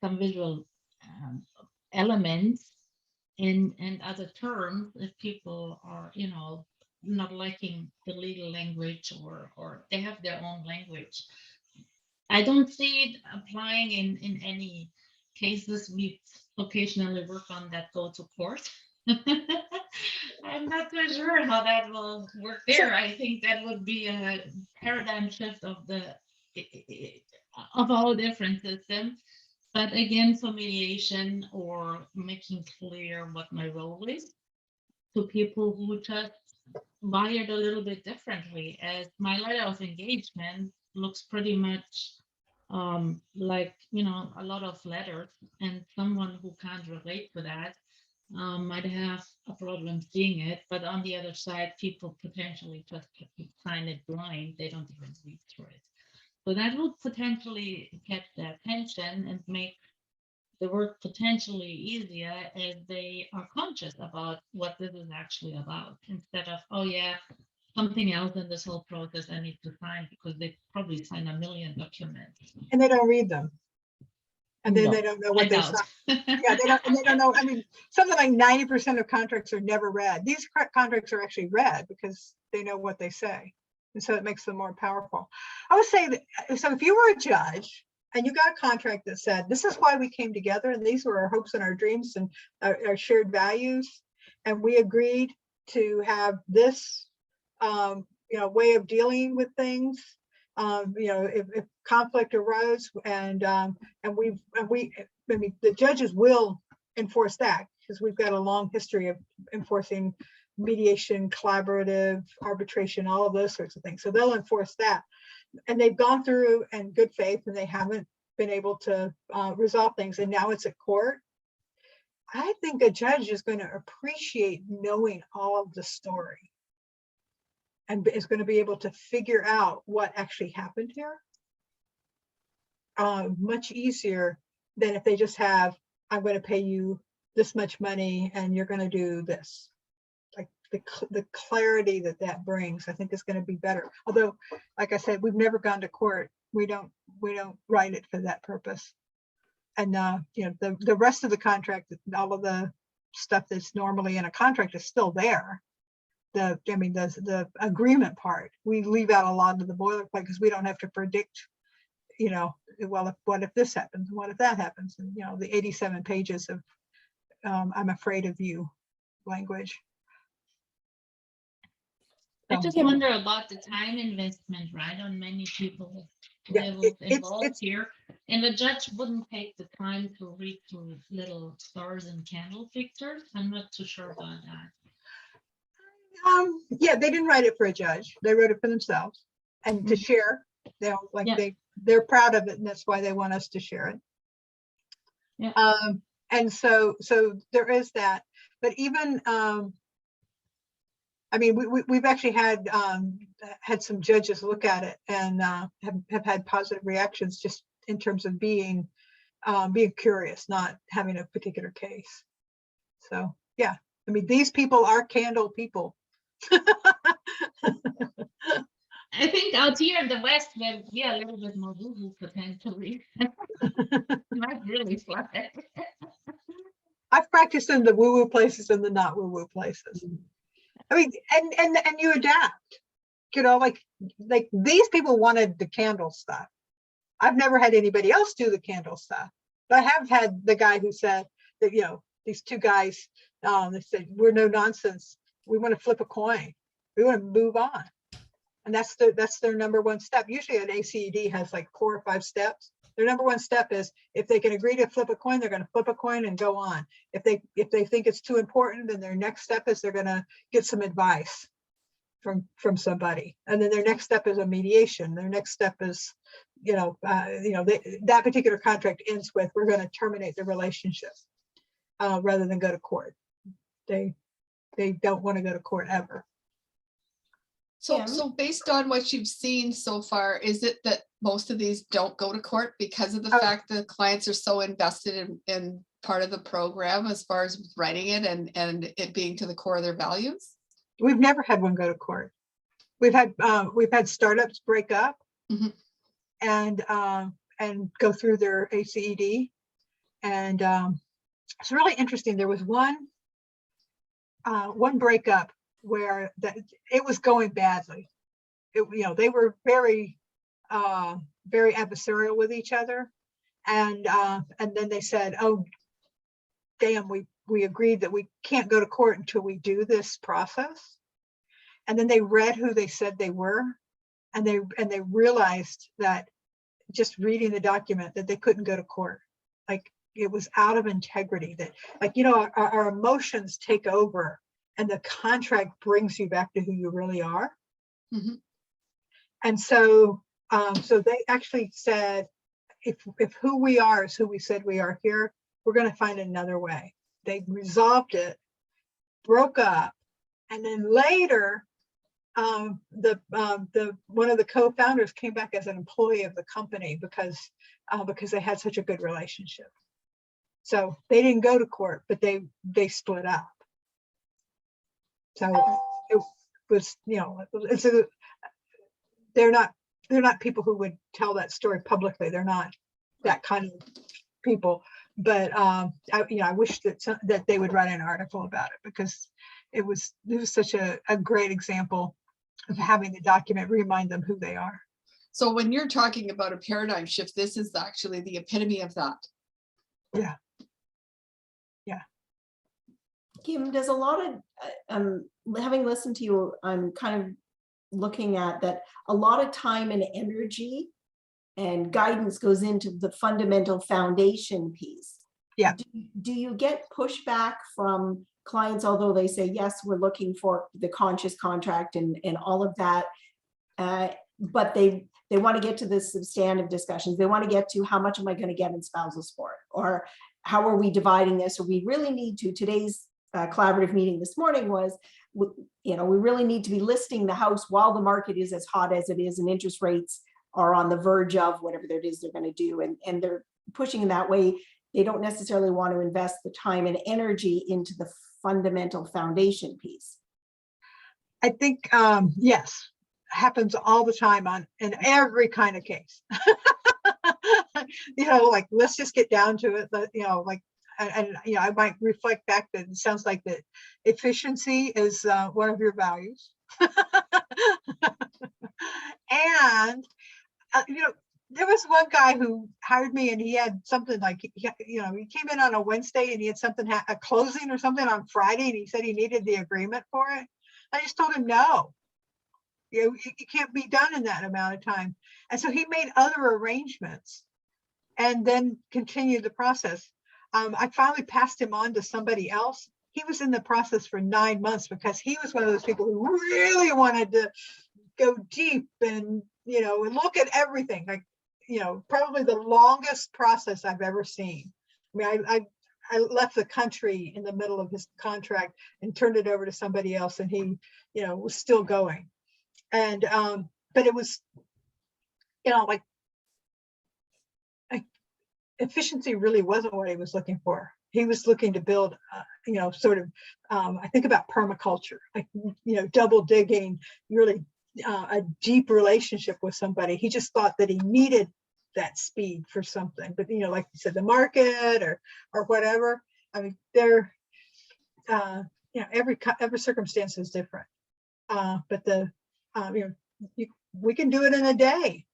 some visual elements and other terms if people are, you know, not liking the legal language or they have their own language. I don't see it applying in any cases we occasionally work on that go to court. I'm not so sure how that will work there. I think that would be a paradigm shift of all different systems. But again, for mediation or making clear what my role is to people who just wired a little bit differently, as my letter of engagement looks pretty much like, you know, a lot of letters, and someone who can't relate to that might have a problem seeing it. But on the other side, people potentially just sign it blind. They don't even read through it. So that would potentially catch their attention and make the work potentially easier as they are conscious about what this is actually about, instead of, oh yeah, something else in this whole process I need to sign, because they probably sign a million documents. And they don't read them. And then they don't know what they sign. Yeah, they don't know. I mean, something like 90% of contracts are never read. These contracts are actually read because they know what they say. And so it makes them more powerful. I would say that, so if you were a judge and you got a contract that said, this is why we came together, and these were our hopes and our dreams and our shared values, and we agreed to have this you know, way of dealing with things, you know, if conflict arose, and I mean, the judges will enforce that because we've got a long history of enforcing mediation, collaborative, arbitration, all of those sorts of things. So they'll enforce that. And they've gone through in good faith and they haven't been able to resolve things. And now it's at court. I think a judge is going to appreciate knowing all of the story and is going to be able to figure out what actually happened here. Much easier than if they just have, I'm going to pay you this much money and you're going to do this. Like the clarity that brings, I think is going to be better. Although, like I said, we've never gone to court. We don't write it for that purpose. you know, the rest of the contract, all of the stuff that's normally in a contract is still there. I mean, the agreement part, we leave out a lot of the boilerplate because we don't have to predict, you know, well, what if this happens? What if that happens? And, you know, the 87 pages of I'm afraid of you language. I So, just wonder about the time investment, right, on many people Yeah, levels it's- involved here. And the judge wouldn't take the time to read through little stars and candle pictures. I'm not too sure about that. yeah, they didn't write it for a judge. They wrote it for themselves and to share. You know, like Yeah. they're proud of it, and that's why they want us to share it. Yeah. And so there is that. But even I mean, we've actually had some judges look at it and have had positive reactions just in terms of being curious, not having a particular case. So yeah, I mean, these people are candle people. I think out here in the West, we're a little bit more woo-woo potentially. Not really fly. I've practiced in the woo-woo places and the not woo-woo places. I mean, and you adapt, you know, like these people wanted the candle stuff. I've never had anybody else do the candle stuff, but I have had the guy who said that, you know, these two guys, they said, we're no nonsense. We want to flip a coin. We want to move on. And that's their number one step. Usually an ACED has like 4 or 5 steps. Their number one step is if they can agree to flip a coin, they're going to flip a coin and go on. If they think it's too important, then their next step is they're going to get some advice from somebody. And then their next step is a mediation. Their next step is, that particular contract ends with, we're going to terminate the relationship rather than go to court. They don't want to go to court ever. So based on what you've seen so far, is it that most of these don't go to court because of the fact that clients are so invested in part of the program as far as writing it and it being to the core of their values? We've never had one go to court. We've had startups break up and go through their ACED. And it's really interesting. There was one breakup where it was going badly. They were very adversarial with each other, and then they said, "Oh, damn, we agreed that we can't go to court until we do this process." And then they read who they said they were, and they realized that just reading the document that they couldn't go to court. Like, it was out of integrity. That, like, our emotions take over. And the contract brings you back to who you really are. Mm-hmm. And so they actually said, if who we are is who we said we are here, we're going to find another way. They resolved it, broke up, and then later, the one of the co-founders came back as an employee of the company because they had such a good relationship. So they didn't go to court, but they split up. So it was, they're not people who would tell that story publicly. They're not that kind of people. But I wish that they would write an article about it, because it was such a great example of having the document remind them who they are. So when you're talking about a paradigm shift, this is actually the epitome of that. Yeah. Kim, does a lot of, having listened to you, I'm kind of looking at that a lot of time and energy and guidance goes into the fundamental foundation piece. Yeah. Do you get pushback from clients, although they say, yes, we're looking for the conscious contract and all of that, but they want to get to the substantive discussions. They want to get to, how much am I going to get in spousal support? Or how are we dividing this? Or we really need to, today's collaborative meeting this morning was, we really need to be listing the house while the market is as hot as it is and interest rates are on the verge of whatever it is they're going to do. And they're pushing in that way. They don't necessarily want to invest the time and energy into the fundamental foundation piece. I think, yes, happens all the time in every kind of case. you know, like, let's just get down to it, but, you know, like, and, you know, I might reflect back that it sounds like that efficiency is one of your values. And, you know, there was one guy who hired me and he had something like, you know, he came in on a Wednesday and he had something, a closing or something on Friday, and he said he needed the agreement for it. I just told him, no, it can't be done in that amount of time. And so he made other arrangements and then continued the process. I finally passed him on to somebody else. He was in the process for 9 months because he was one of those people who really wanted to go deep and, you know, and look at everything. Like, you know, probably the longest process I've ever seen. I mean, I left the country in the middle of his contract and turned it over to somebody else, and he, you know, was still going. And but it was, you know, like efficiency really wasn't what he was looking for. He was looking to build, you know, sort of, I think about permaculture, like, you know, double digging, really a deep relationship with somebody. He just thought that he needed that speed for something, but, you know, like you said, the market or whatever. I mean, they're, you know, every circumstance is different. But the, you know, we can do it in a day,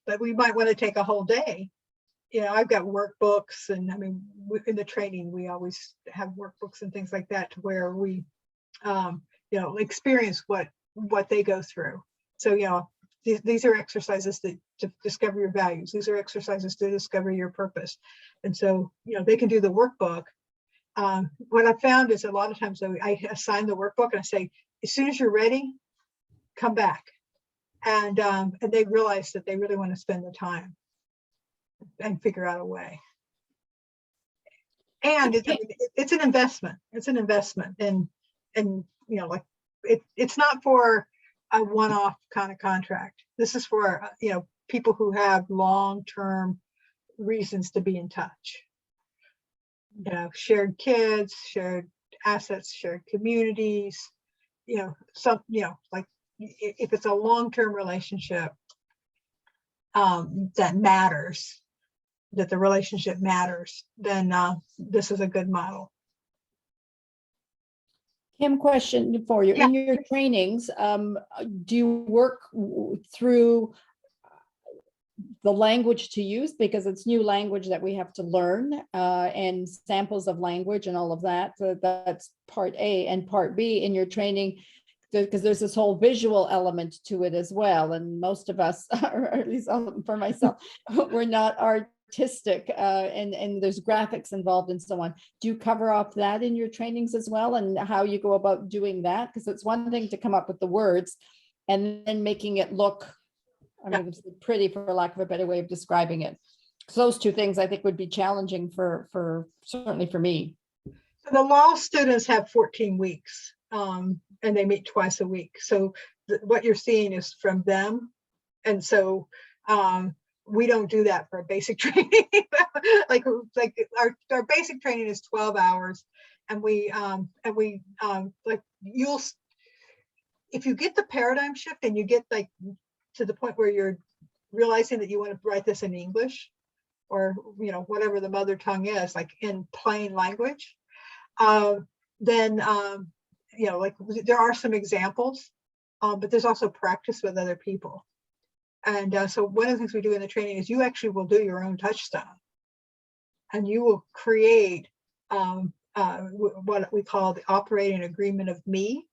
but we might want to take a whole day. You know, I've got workbooks, and I mean, in the training, we always have workbooks and things like that to where we, you know, experience what they go through. So, you know, these are exercises to discover your values. These are exercises to discover your purpose. And so, you know, they can do the workbook. What I found is a lot of times I assign the workbook and I say, as soon as you're ready, come back. And they realize that they really want to spend the time and figure out a way. And it's an investment. It's an investment. And you know, like it's not for a one-off kind of contract. This is for, you know, people who have long-term reasons to be in touch. You know, shared kids, shared assets, shared communities, you know, some, you know, like if it's a long-term relationship that matters, that the relationship matters, then this is a good model. Kim, question for you. Yeah. In your trainings, do you work through the language to use, because it's new language that we have to learn, and samples of language and all of that? So that's part A. And part B, in your training, because there's this whole visual element to it as well. And most of us, or at least for myself, we're not artistic, and there's graphics involved and so on. Do you cover up that in your trainings as well, and how you go about doing that? Because it's one thing to come up with the words and then making it look, I mean, it's pretty, for lack of a better way of describing it. So those two things I think would be challenging for certainly for me. So the law students have 14 weeks, and they meet twice a week. So what you're seeing is from them. And so we don't do that for basic training. like our basic training is 12 hours. And we like, if you get the paradigm shift and you get like to the point where you're realizing that you want to write this in English, or, you know, whatever the mother tongue is, like in plain language, then, you know, like there are some examples, but there's also practice with other people. And so one of the things we do in the training is you actually will do your own touchstone, and you will create what we call the operating agreement of me,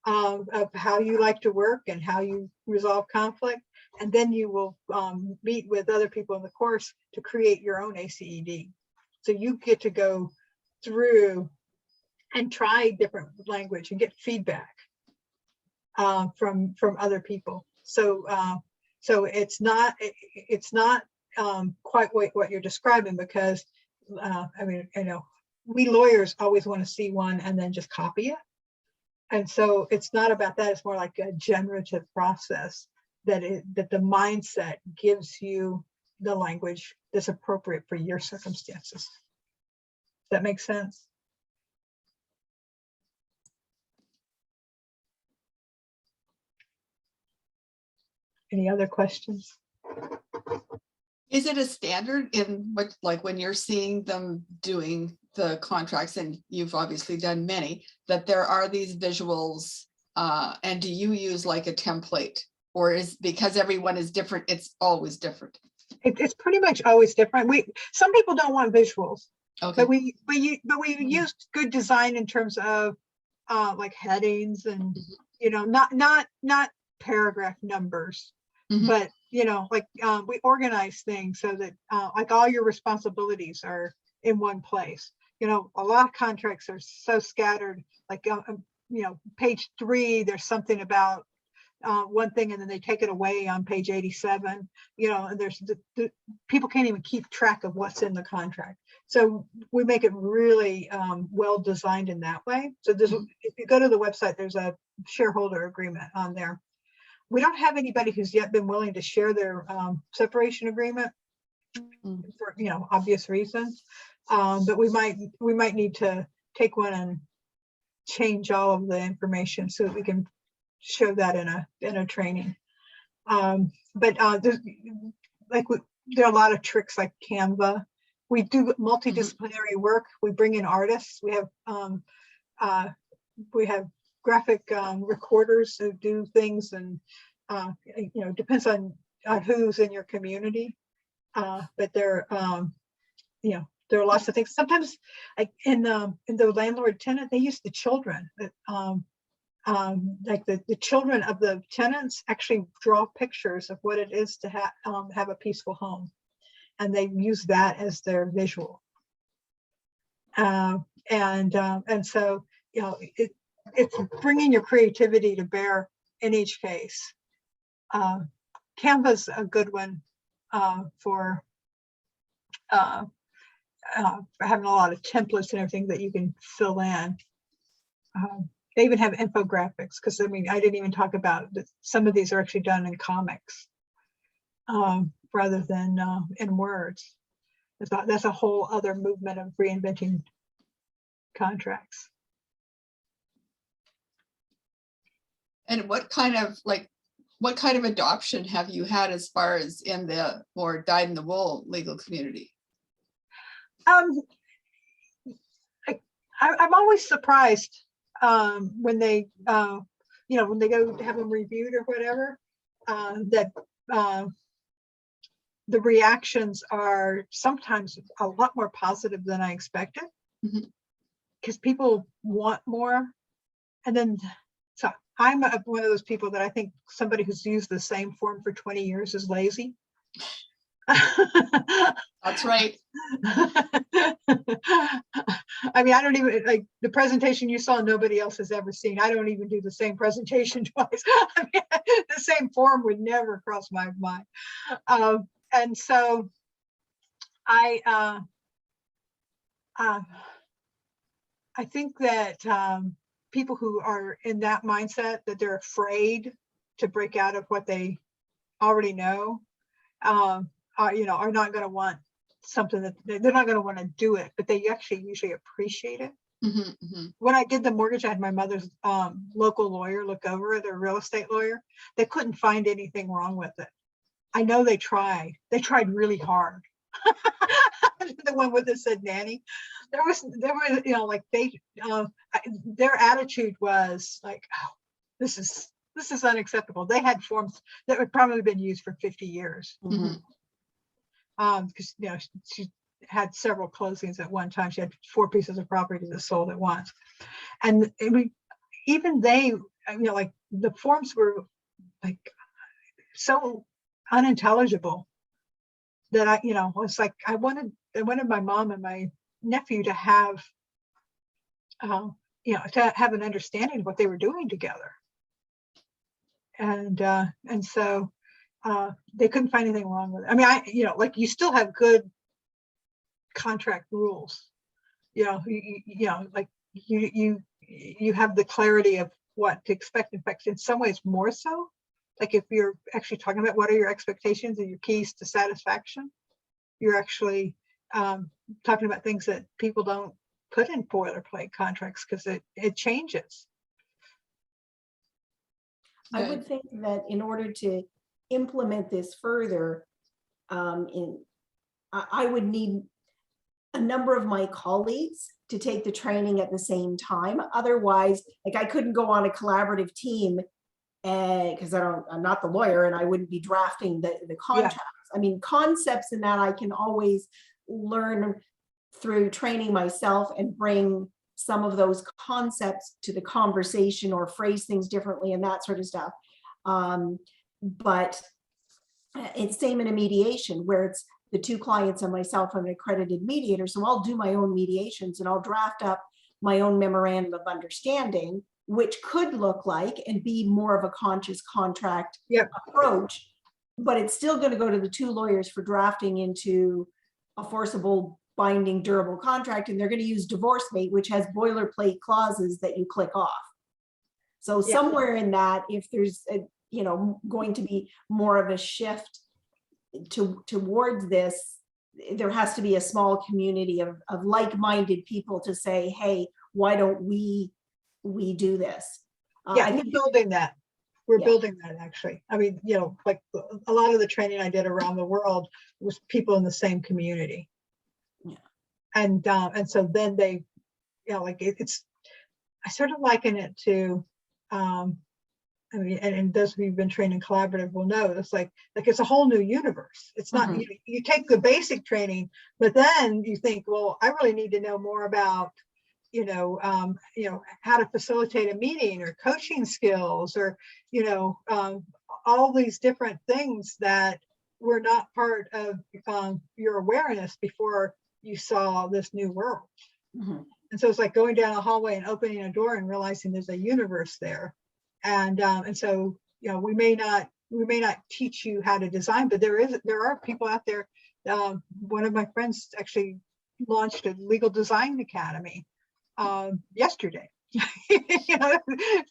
of how you like to work and how you resolve conflict. And then you will meet with other people in the course to create your own ACED. So you get to go through and try different language and get feedback from other people. So so it's not quite what you're describing, because I mean, you know, we lawyers always want to see one and then just copy it. And so it's not about that. It's more like a generative process that the mindset gives you the language that's appropriate for your circumstances. Does that make sense? Any other questions? Is it a standard in what, like when you're seeing them doing the contracts, and you've obviously done many, that there are these visuals, and do you use like a template, or is because everyone is different, it's always different? It's pretty much always different. Some people don't want visuals, Okay. but we used good design in terms of like headings and, you know, not paragraph numbers, Mhm. but, you know, like we organize things so that like all your responsibilities are in one place. You know, a lot of contracts are so scattered, like, you know, page 3, there's something about one thing and then they take it away on page 87, you know, and there's the people can't even keep track of what's in the contract. So we make it really well designed in that way. So there's, if you go to the website, there's a shareholder agreement on there. We don't have anybody who's yet been willing to share their separation agreement for, you know, obvious reasons. But we might need to take one and change all of the information so that we can show that in a training. But there's like there are a lot of tricks like Canva. We do multidisciplinary work. We bring in artists. We have graphic recorders who do things, and you know, depends on who's in your community. But there, you know, there are lots of things. Sometimes, like in the landlord tenant, they use the children. Like the children of the tenants actually draw pictures of what it is to have a peaceful home, and they use that as their visual. And so, you know, it's bringing your creativity to bear in each case. Canva's a good one for having a lot of templates and everything that you can fill in. They even have infographics, because I mean, I didn't even talk about that some of these are actually done in comics rather than in words. That's a whole other movement of reinventing contracts. And what kind of adoption have you had as far as in the more dyed-in-the-wool legal community? I'm always surprised when they, you know, when they go to have them reviewed or whatever, that the reactions are sometimes a lot more positive than I expected, because people want more. And then, so I'm one of those people that I think somebody who's used the same form for 20 years is lazy. That's right. I mean, I don't even, like, the presentation you saw, nobody else has ever seen. I don't even do the same presentation twice. I mean, the same form would never cross my mind. And so I think that people who are in that mindset, that they're afraid to break out of what they already know, you know, are not going to want something that they're not going to want to do it, but they actually usually appreciate it. When I did the mortgage, I had my mother's local lawyer look over it, their real estate lawyer. They couldn't find anything wrong with it. I know they tried really hard. The one with the said nanny, there was, you know, like their attitude was like, oh, this is unacceptable. They had forms that would probably been used for 50 years. Because, you know, she had several closings at one time. She had 4 pieces of property that sold at once. And even they, you know, like the forms were like so unintelligible that I, you know, it's like I wanted my mom and my nephew to have, you know, to have an understanding of what they were doing together. And so they couldn't find anything wrong with it. I mean, you know, like you still have good contract rules, you know, you know, like you have the clarity of what to expect. In fact, in some ways more so, like if you're actually talking about what are your expectations and your keys to satisfaction, you're actually talking about things that people don't put in boilerplate contracts because it changes. I would think that in order to implement this further, I would need a number of my colleagues to take the training at the same time. Otherwise, like I couldn't go on a collaborative team because I'm not the lawyer and I wouldn't be drafting the contracts. I mean, concepts in that I can always learn through training myself and bring some of those concepts to the conversation or phrase things differently and that sort of stuff. But it's same in a mediation where it's the two clients and myself. I'm an accredited mediator, so I'll do my own mediations and I'll draft up my own memorandum of understanding, which could look like and be more of a conscious contract approach, but it's still going to go to the two lawyers for drafting into a forcible binding durable contract, and they're going to use divorce mate, which has boilerplate clauses that you click off. So somewhere in that, if there's a, going to be more of a shift towards this, there has to be a small community of like-minded people to say, hey, why don't we do this? I think building that. We're building that actually. I mean, like a lot of the training I did around the world was people in the same community. Yeah. And so then they, like it's, I sort of liken it to, I mean, and those who've been trained in collaborative will know it's like it's a whole new universe. It's not, you take the basic training, but then you think, well, I really need to know more about, how to facilitate a meeting or coaching skills or, all these different things that were not part of your awareness before you saw this new world. And so it's like going down a hallway and opening a door and realizing there's a universe there. And so, we may not teach you how to design, but there are people out there. One of my friends actually launched a legal design academy yesterday.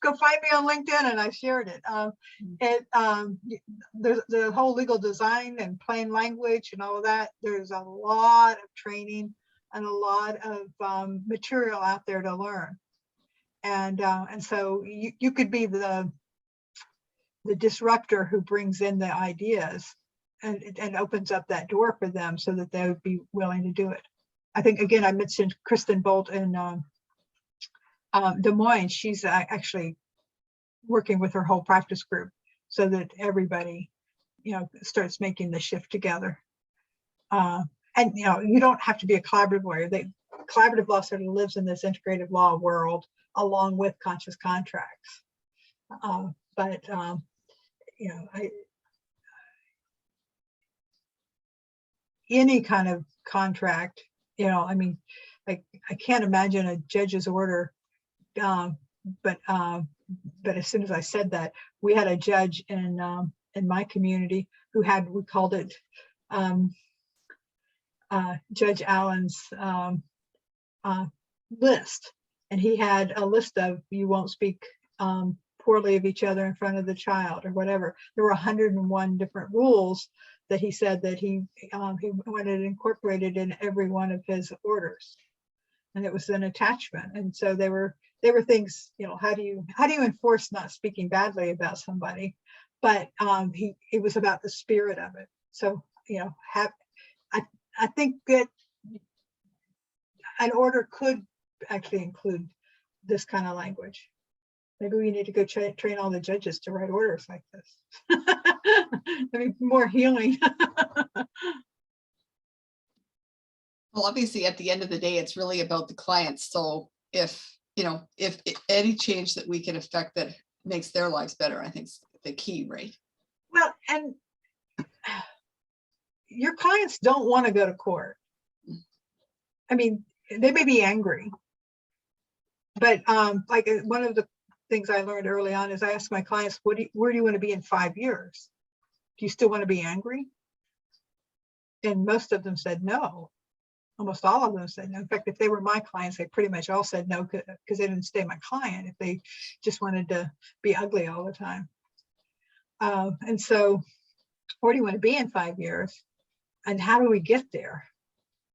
Go find me on LinkedIn, and I shared it. There's the whole legal design and plain language and all of that. There's a lot of training and a lot of material out there to learn. And so you could be the disruptor who brings in the ideas and opens up that door for them so that they would be willing to do it. I think, again, I mentioned Kristen Bolt in Des Moines. She's actually working with her whole practice group so that everybody, starts making the shift together. And, you don't have to be a collaborative lawyer. Collaborative law sort of lives in this integrative law world along with conscious contracts. Any kind of contract, I mean, like I can't imagine a judge's order, but as soon as I said that, we had a judge in my community who had, we called it Judge Allen's list. And he had a list of, you won't speak poorly of each other in front of the child or whatever. There were 101 different rules that he said that he wanted incorporated in every one of his orders. And it was an attachment. And so they were things, how do you enforce not speaking badly about somebody? But it was about the spirit of it. So, I think that an order could actually include this kind of language. Maybe we need to go train all the judges to write orders like this. I mean, more healing. Well, obviously, at the end of the day, it's really about the clients. So if any change that we can affect that makes their lives better, I think is the key, right? Well, and your clients don't want to go to court. I mean, they may be angry, but like one of the things I learned early on is I asked my clients, where do you want to be in 5 years? Do you still want to be angry? And most of them said no. Almost all of them said no. In fact, if they were my clients, they pretty much all said no because they didn't stay my client if they just wanted to be ugly all the time. And so where do you want to be in 5 years? And how do we get there?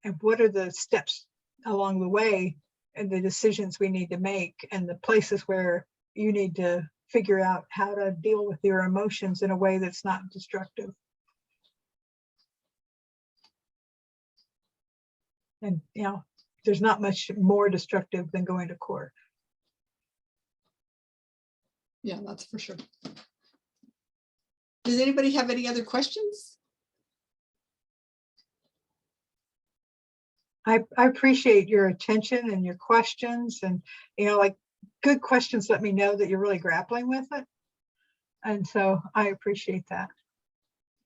And what are the steps along the way and the decisions we need to make and the places where you need to figure out how to deal with your emotions in a way that's not destructive? And, there's not much more destructive than going to court. Yeah, that's for sure. Does anybody have any other questions? I appreciate your attention and your questions, and, like, good questions let me know that you're really grappling with it. And so I appreciate that.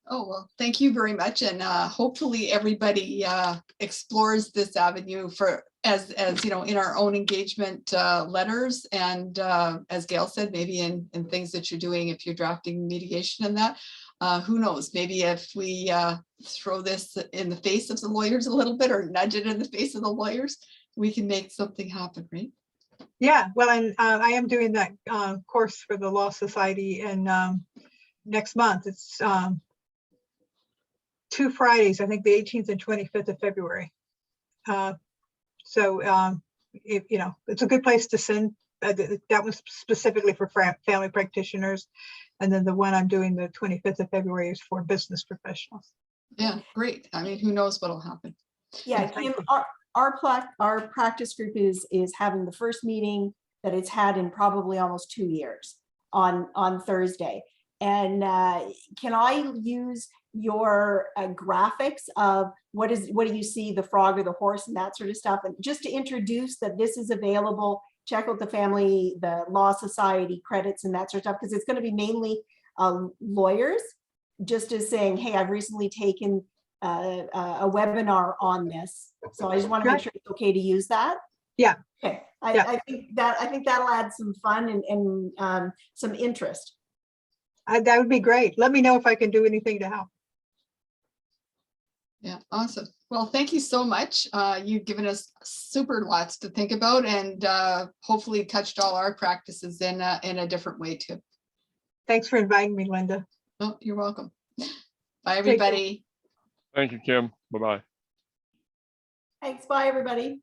Oh, well, thank you very much. And hopefully everybody explores this avenue for, as in our own engagement letters. And as Gail said, maybe in things that you're doing, if you're drafting mediation and that, who knows, maybe if we throw this in the face of the lawyers a little bit, or nudge it in the face of the lawyers, we can make something happen, right? Yeah, well, and I am doing that course for the Law Society in next month. It's 2 Fridays, I think the 18th and 25th of February. So it's a good place to send. That was specifically for family practitioners. And then the one I'm doing the 25th of February is for business professionals. Yeah, great. I mean, who knows what'll happen. Yeah, Yes, thank Kim, you. our practice group is having the first meeting that it's had in probably almost 2 years on Thursday. And can I use your graphics of what do you see, the frog or the horse and that sort of stuff, and just to introduce that this is available. Check out the Law Society credits and that sort of stuff, because it's going to be mainly lawyers, just as saying, hey, I've recently taken a webinar on this, so I just want to make sure it's okay to use that. Yeah. Okay. Yeah. I think that'll add some fun and some interest. That would be great. Let me know if I can do anything to help. Yeah, awesome. Well, thank you so much. You've given us super lots to think about, and hopefully touched all our practices in a different way too. Thanks for inviting me, Linda. Oh, you're welcome. Bye, everybody. Thank you, Kim. Bye-bye. Thanks. Bye, everybody.